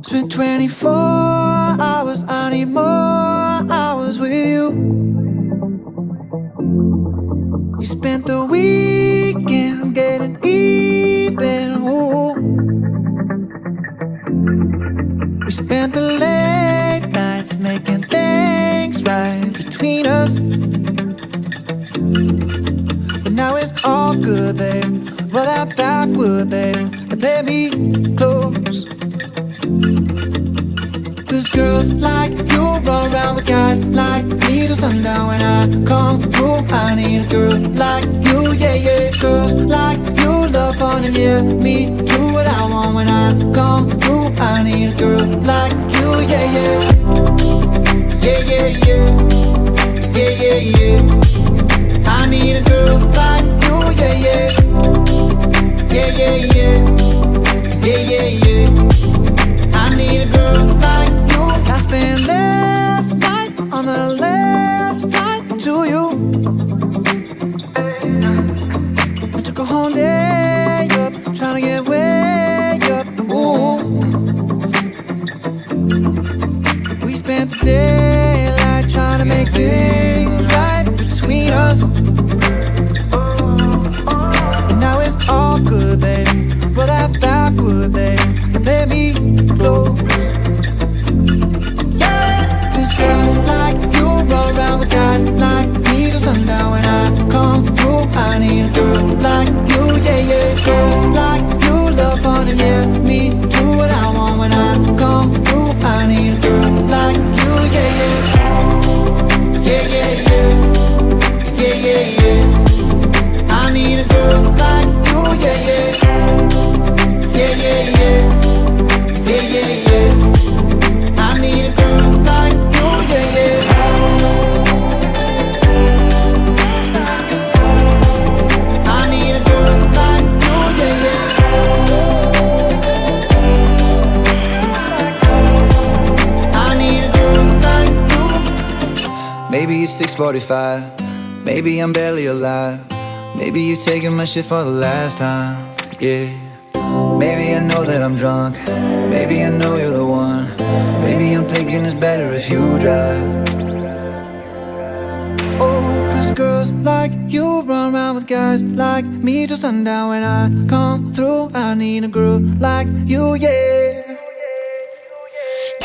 Spent 24 hours, I need more hours with you. You spent the weekend getting even. Ooh. We spent the late nights making things right between us. But now it's all good, babe. Roll that backward, babe, and play me close. 'Cause girls like you run around with guys like me till sundown. When I come through, I need a girl like you, yeah, yeah. Girls like you love fun and yeah, me do what I want. When I come through, I need a girl like you, yeah, yeah. Yeah, yeah, yeah. Yeah, yeah, yeah. I need a girl like you, yeah, yeah. Yeah, yeah, yeah. Yeah, yeah, yeah. I need a girl like you. I spent last night on the last flight to you. I took a whole day up, trying to get way up. Ooh. We spent the daylight trying to make things right between us. And now it's all good, babe. Roll that backward, babe, and play me close. Yeah, 'cause girls like you run around with guys like me till sundown. When I come through, I need a girl like you, yeah, yeah. Girls like you love fun and yeah, me do what I want. When I come through, I need a girl like you, yeah, yeah. Yeah, yeah, yeah. Yeah, yeah, yeah. I need a girl like you, yeah, yeah. Yeah, yeah, yeah. Yeah, yeah, yeah. I need a girl like you, yeah, yeah. I need a girl like you, yeah, yeah. I need a girl like you. Maybe it's 6:45. Maybe I'm barely alive. Maybe you're taking my shit for the last time, yeah. Maybe I know that I'm drunk. Maybe I know you're the one. Maybe I'm thinking it's better if you drive. Oh, 'cause girls like you run around with guys like me till sundown. When I come through, I need a girl like you, yeah.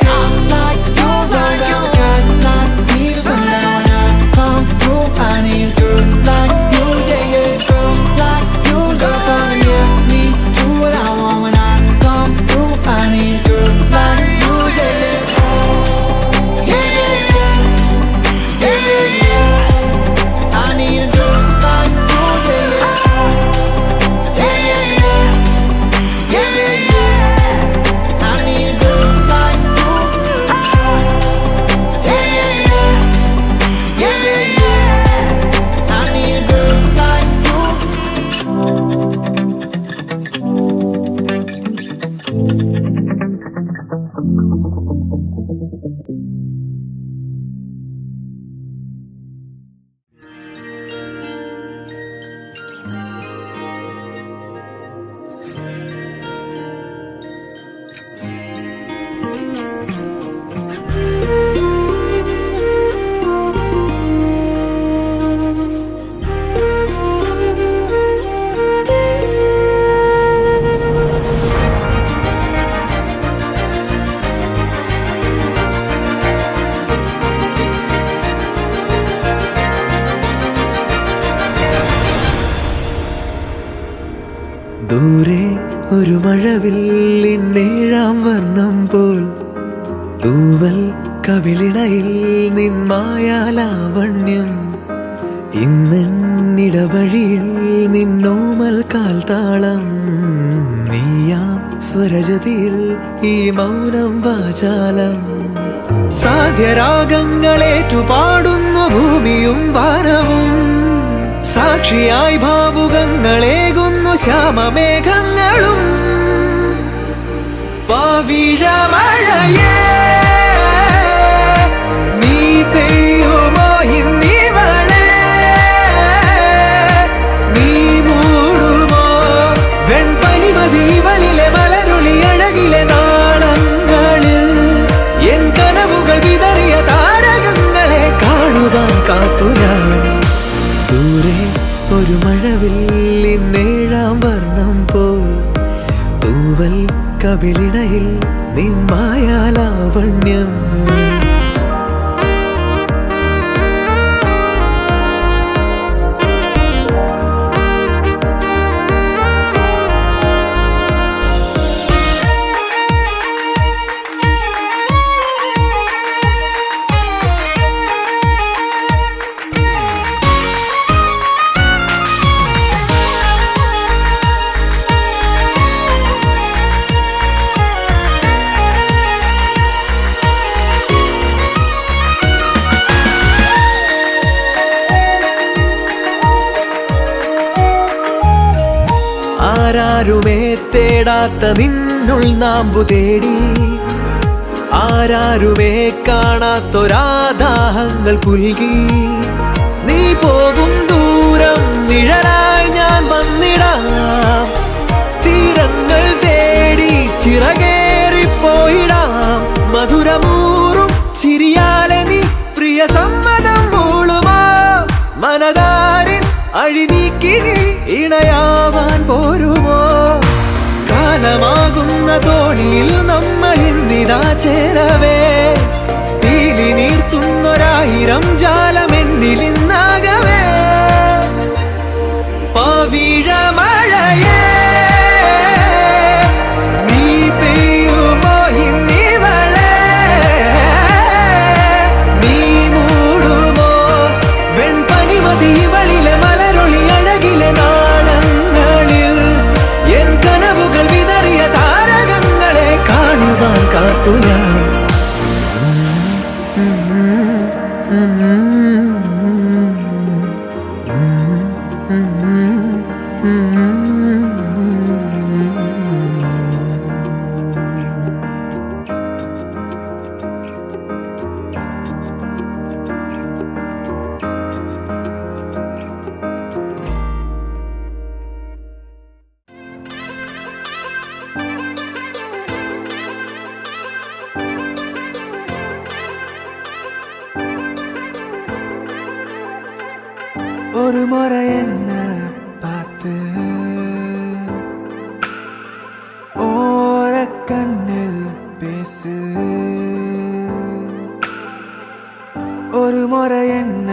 Girls like you run around with guys like me till sundown. When I come through, I need a girl like you, yeah, yeah. Girls like you love fun and yeah, me do what I want. When I come through, I need a girl like you, yeah, yeah. Yeah, yeah, yeah. Yeah, yeah, yeah. I need a girl like you, yeah, yeah. Yeah, yeah, yeah. Yeah, yeah, yeah. I need a girl like you. Yeah, yeah, yeah. Yeah, yeah, yeah. I need a girl like you. ദൂരെ ഒരു മഴവില്ലിന്നേഴാം വർണ്ണം പോൽ തൂവൽ കവിളിണയിൽ നിന്മായാലാവണ്യം ഇന്നെൻ നിന്നിടവഴിയിൽ നിന്നോമൽ കാൽത്താളം നീയാം സ്വരജതിയിൽ ഈ മൗനം വാചാലം സാധ്യരാഗങ്ങളേറ്റുപാടുന്നു ഭൂമിയും വാനവും സാക്ഷിയായി ഭാവുകങ്ങളേകുന്നു ശ്യാമമേഘങ്ങളും പവിഴമഴയേ നീ പെയ്യുമോ ഇന്നിവളെ നീ മൂടുമോ വെൺപനിമതിവളിലെ മലരുളി അഴകിലെ നാളങ്ങളിൽ എൻ കനവുകൾ വിതറിയ താരകങ്ങളെ കാണുവാൻ കാത്തു ഞാൻ ദൂരെ ഒരു മഴവില്ലിന്നേഴാം വർണ്ണം പോൽ തൂവൽ കവിളിണയിൽ നിമ്മായാലാവണ്യം ആരാരുമേ തേടാത്ത നിന്നുൾ നാമ്പു തേടി ആരാരുമേ കാണാത്തൊരാദാഹങ്ങൾ പുൽകി നീ പോകും ദൂരം നിഴലായി ഞാൻ വന്നിടാം തീരങ്ങൾ തേടി ചിറകേറിപ്പോയിടാം മധുരമൂറും ചിരിയാലെ നീ പ്രിയ സമ്മതം മൂളുമാ മനതാരിൻ അഴിനീക്കി നീ ഇണയാവാൻ പോരുമോ കാലമാകുന്ന തോണിയിൽ നമ്മൾ ഇന്നിതാ ചേരവേ പീലി നീർത്തുന്നൊരായിരം ജാലമെണ്ണിലിന്നാകവേ പവിഴമഴയേ നീ പെയ്യുമോ ഇന്നിവളെ നീ മൂടുമോ വെൺപനിമതിവളിലെ മലരൊളി അഴകിലെ നാളങ്ങളിൽ എൻ കനവുകൾ വിതറിയ താരകങ്ങളെ കാണുവാൻ കാത്തു ഞാൻ ஒரு முறை என்ன பார்த்து ஓரக்கண்ணில் பேசு ஒரு முறை என்ன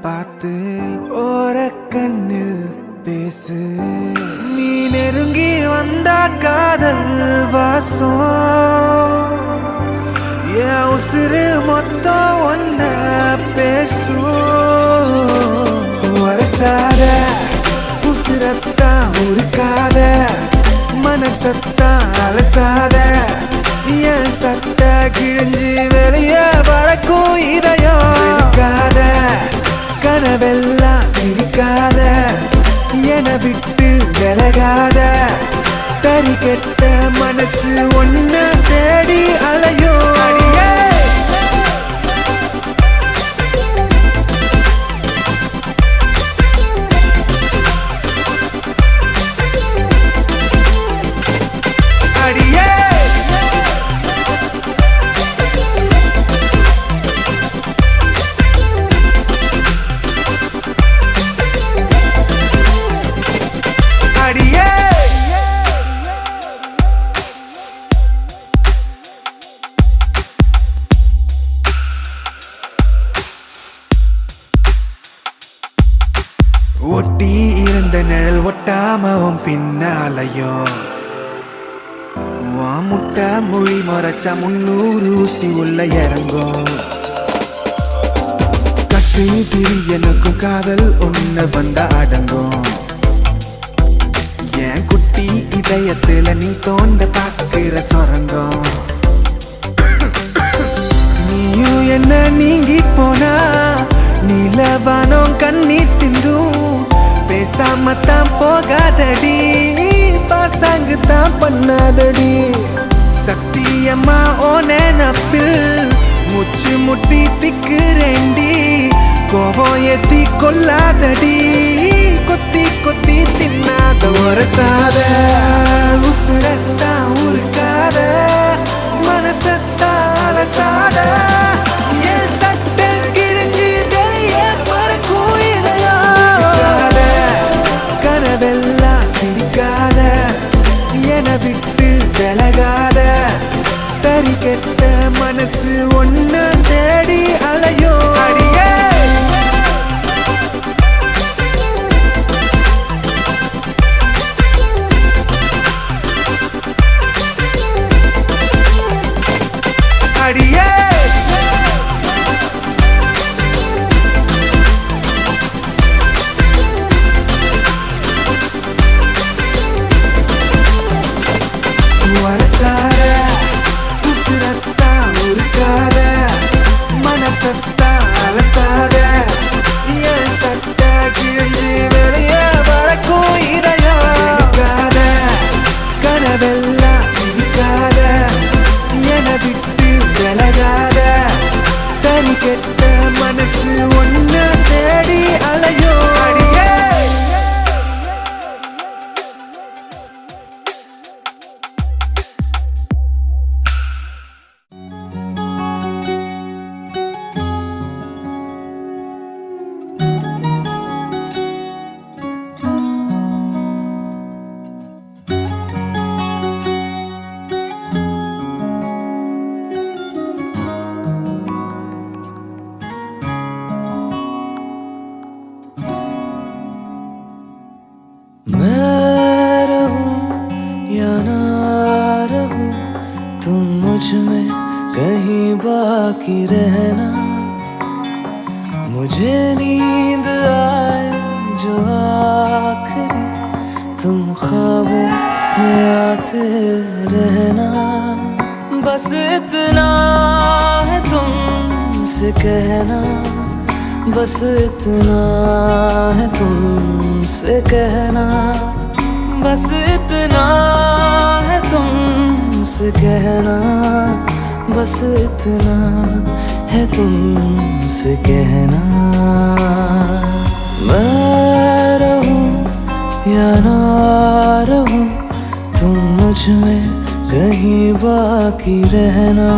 பார்த்து ஓரக்கண்ணில் பேசு நீ நெருங்கி வந்தா காதல் வாசம் என் உசுறு மொத்தம் ஒன்ன பேசும் வரசாத உசுரத்தான் உருக்காத மனசத்தான் அலசாத என் சட்ட கிழிஞ்சு வெளிய பறக்கும் இதயம் இருக்காத கனவெல்லாம் சிரிக்காத என விட்டு விலகாத தறி கெட்ட மனசு ஒன்ன தேடி அலையும் அடியே ஒட்டி இருந்த நிழல் ஒட்டாமவும் பின்னாலையும் முட்டை மொழி முறைச்சா 300 ஊசி உள்ள இறங்கும் கட்டி விட்டு பிரியனுக்கும் காதல் ஒண்ணு வந்தா அடங்கும். என் குட்டி இதயத்துல நீ தோண்ட பாக்குற சொரங்கம். நீயும் என்ன நீங்கி போனா நீலவானம் கண்ணீர் சிந்தும். பேசாமத்தான் போகாதடி, பாசாங்கு தான் பண்ணாதடி. சத்தியம்மா ஓ நினப்பில் முச்சு முட்டி திக்குறேண்டி. கோபம் ஏத்தி கொல்லாதடி, கொத்தி கொத்தி தின்னாத ஒரசாத. உசுரத்தான் உருக்காத, மனசத்தான் அலசாத. என் சட்டை கிழிஞ்சு வெளியே பறக்கும் இதயம். கனவெல்லாம் சிரிக்காத, என விட்டு விலகாத. தறி கெட்ட மனசு ஒன்னு தேடி அலையோ. அடியே அடியே வரசார உசுரத்தா உருக்காத, மனசத்தா அலசாத. என் சட்ட கிழிஞ்சு வெளியே வரக்கும் இதயம். எடுக்காத கனவெல்லாம் சிரிக்காத, என விட்டு விலகாத. தனி கெட்ட மனசு ஒன்னு தேடி அலையோ. அடியே मैं रहूं या ना रहूं, तुम मुझ में कहीं बाकी रहना. मुझे नींद आए जो आखिरी, तुम ख्वाबों में आते रहना. बस इतना है तुमसे कहना, बस इतना है तुमसे कहना. बस इतना है तुमसे कहना, बस इतना है तुमसे कहना. मैं रहूं या ना रहूं, तुम मुझ में कहीं बाकी रहना.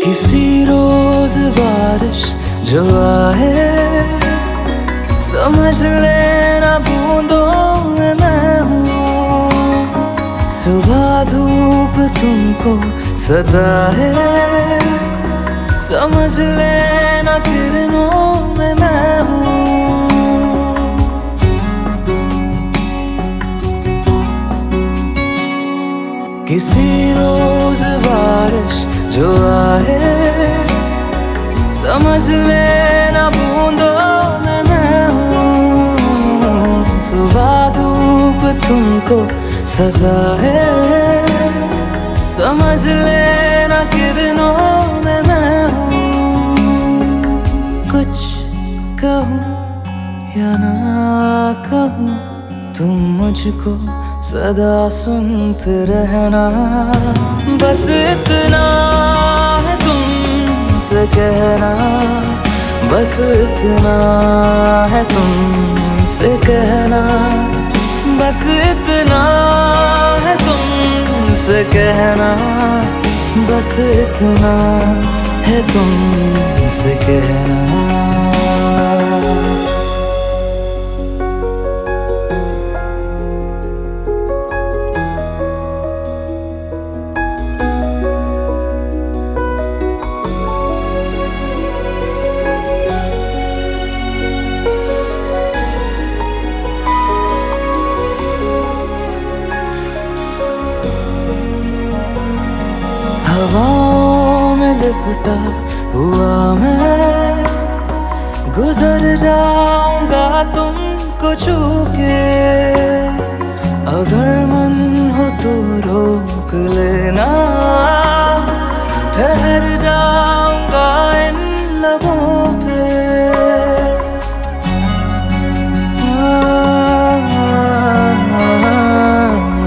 किसी रोज बारिश जो आए, समझ लेना बूंदों में मैं हूँ. सुबह धूप तुमको सताए, समझ लेना किरणों में मैं हूँ. किसी रोज बारिश जो आए, समझ लेना बूंदों में मैं हूँ. सुबह धूप तुमको सताए, समझ लेना किरणों में मैं हूँ. कुछ कहूँ या ना कहूँ, तुम मुझको सदा सुनते रहना. बस इतना है तुमसे कहना, बस इतना है तुमसे कहना. बस इतना है तुमसे कहना, बस इतना है तुमसे कहना. लिपटा हुआ मैं गुजर जाऊंगा तुमको छू के अगर मन हो तो रोक लेना ठहर जाऊंगा इन लबों पे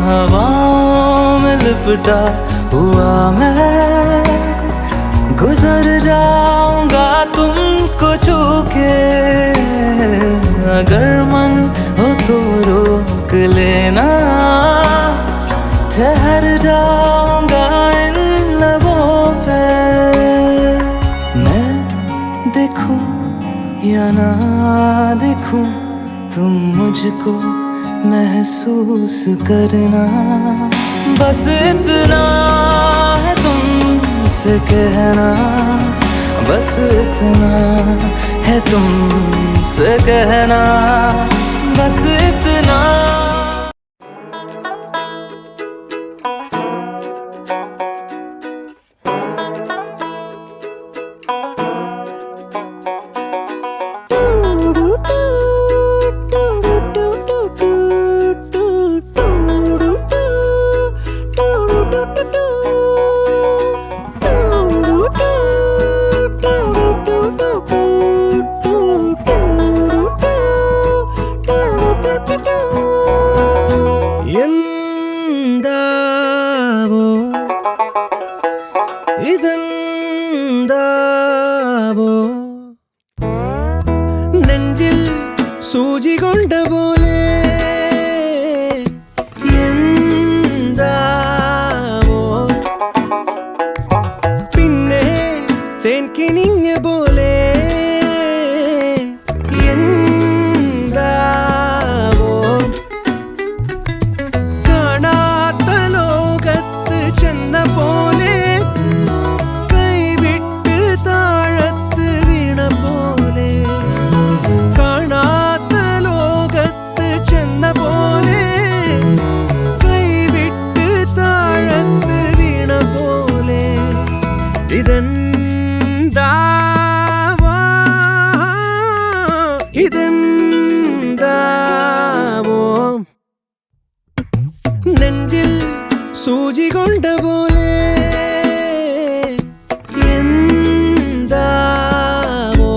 हवाओं में लिपटा हुआ मैं गुजर जाऊंगा तुमको छू के अगर मन हो तो रोक लेना ठहर जाऊंगा इन लबों पे मैं देखूं या ना देखूं तुम मुझको महसूस करना बस इतना है तुमसे कहना बस इतना है तुमसे कहना बस इतना എന്താവോ ഇതെന്താവോ നെഞ്ചിൽ സൂചി കൊണ്ട പോലെ എന്താവോ പിന്നെ തേൻ കിനിഞ്ഞ പോലെ ഇതെന്താവോ നെഞ്ചിൽ സൂചി കൊണ്ട പോലെ എന്താവോ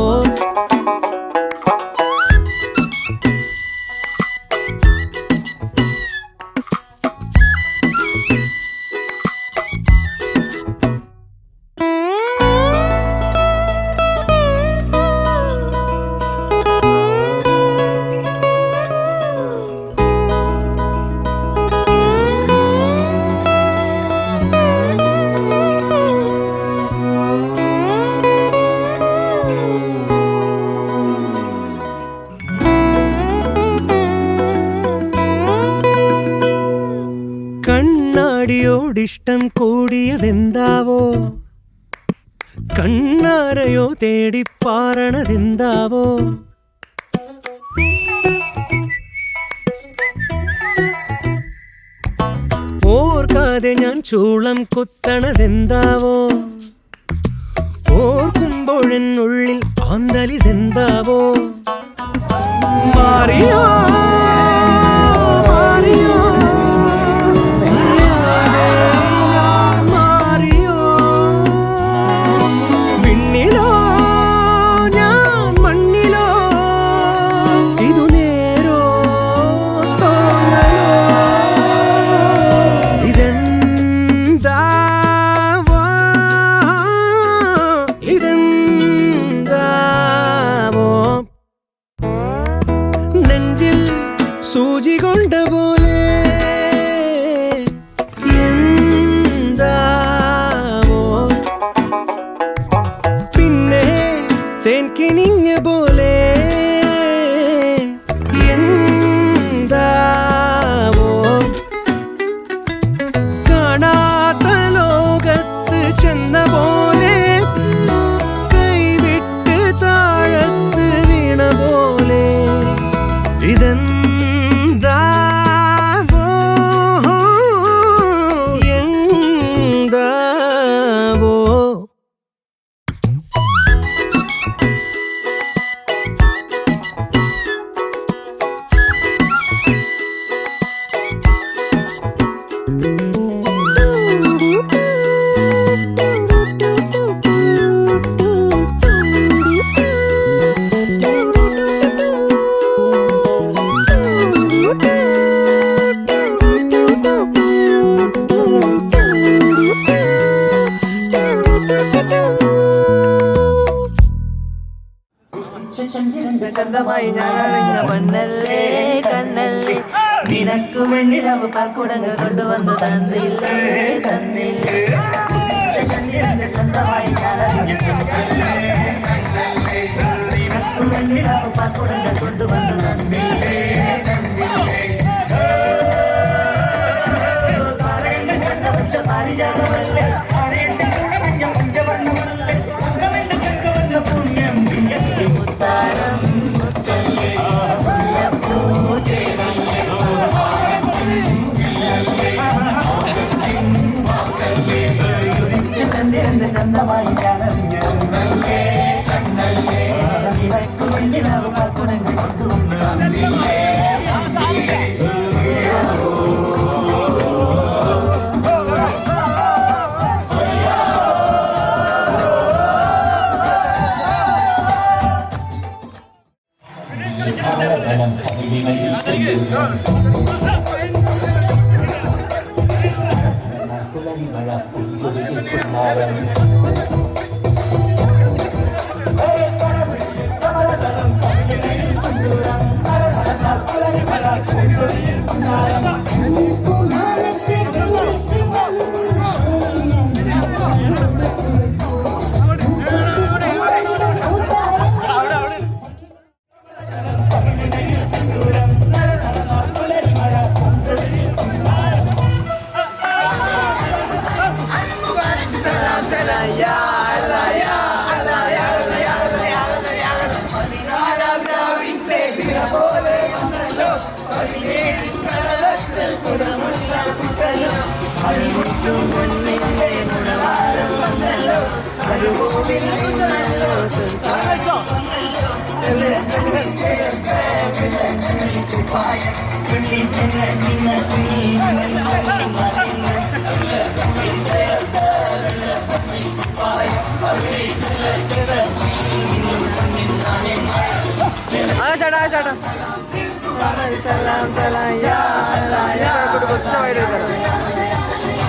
കണ്ണാടിയോടിഷ്ടം കൂടിയതെന്താവോ കണ്ണാരയോ തേടിപ്പാറണതെന്താവോ ഓർക്കാതെ ഞാൻ ചൂളം കുത്തണതെന്താവോ ഓർക്കുമ്പോഴെന്നുള്ളിൽ ആന്തലിതെന്താവോ മാറിയോ മാറിയോ നെഞ്ചിൽ ചന്തമായി ഞാൻ അറിഞ്ഞ പൊന്നല്ലേ കണ്ണല്ലേ നിനക്കു വെണ്ണിലവ് പാൽക്കുടങ്ങൾ കൊണ്ടുവന്നു തന്നില്ലേ തന്നില്ലേ ചന്ദ്രന്റെ ചന്തമായി ഞാൻ അറിഞ്ഞ പൊന്നല്ലേ കണ്ണല്ലേ നിനക്കു വെണ്ണിലവ് പാൽക്കുടങ്ങൾ കൊണ്ടുവന്നു തന്നില്ലേ പറയുന്ന കണ്ട വെച്ച പാരിജാതമല്ലേ മുത്താരം മുത്തല്ലേ ചന്ദ്രന്റെ ചന്തമായി കണ്ണല്ലേ കണ്ണല്ലേ നിനക്കു വെണ്ണിലവ് പാൽക്കുടങ്ങൾ കൊണ്ടുവന്നു തന്നില്ലേ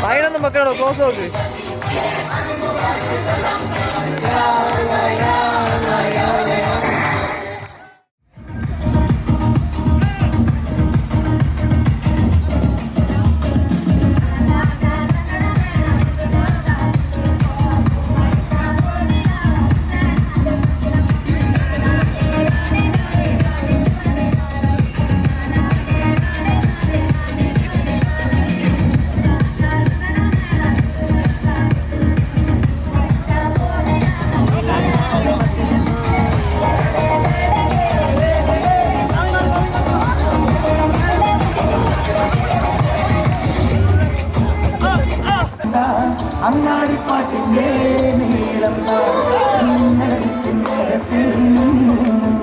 വായിടൊന്നും മക്കളോ ക്ലോസ് നോക്ക് അങ്ങാടിപ്പാട്ടിന്റെ നീളം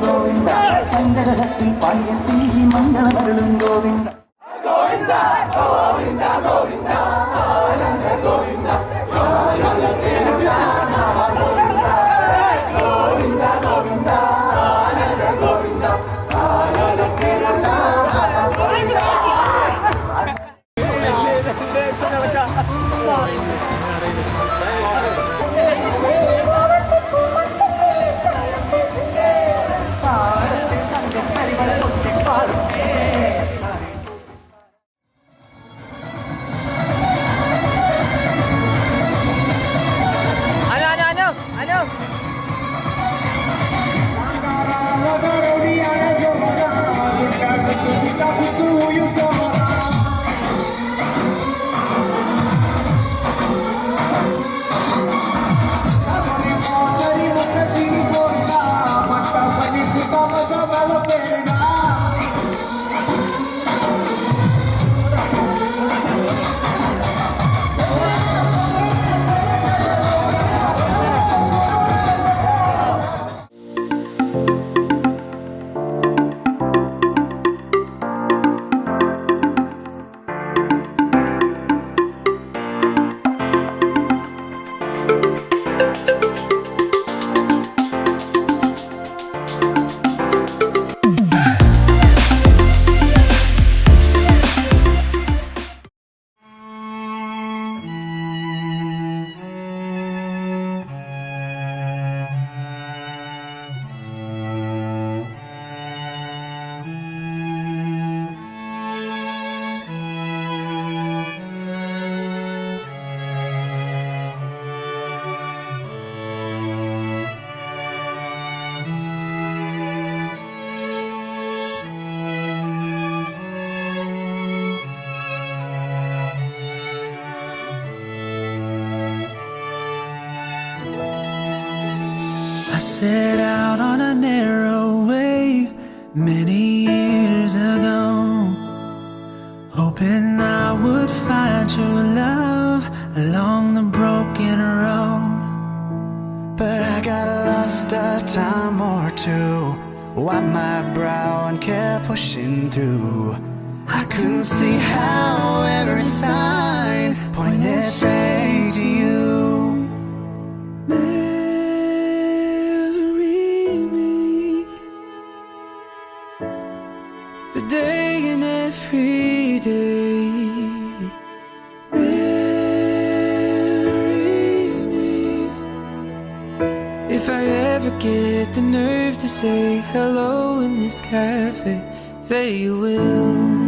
ഗോവിന്ദ സങ്കടത്തിൽ പാണ്ഡ്യത്തിൽ മംഗളമരുളും ഗോവിന്ദ ഗോവിന്ദ ഗോവിന്ദ ഗോവിന്ദ ആനന്ദ ഗോവിന്ദ ഗോവിന്ദ ഗോവിന്ദ ആനന്ദ Govinda I set out on a narrow way many years ago, hoping I would find true love along the broken road. But I got lost a time or two, wiped my brow and kept pushing through. I couldn't see how every sign pointed straight to you. Marry me today and every day. Marry me if I ever get the nerve to say hello in this cafe. Say you will.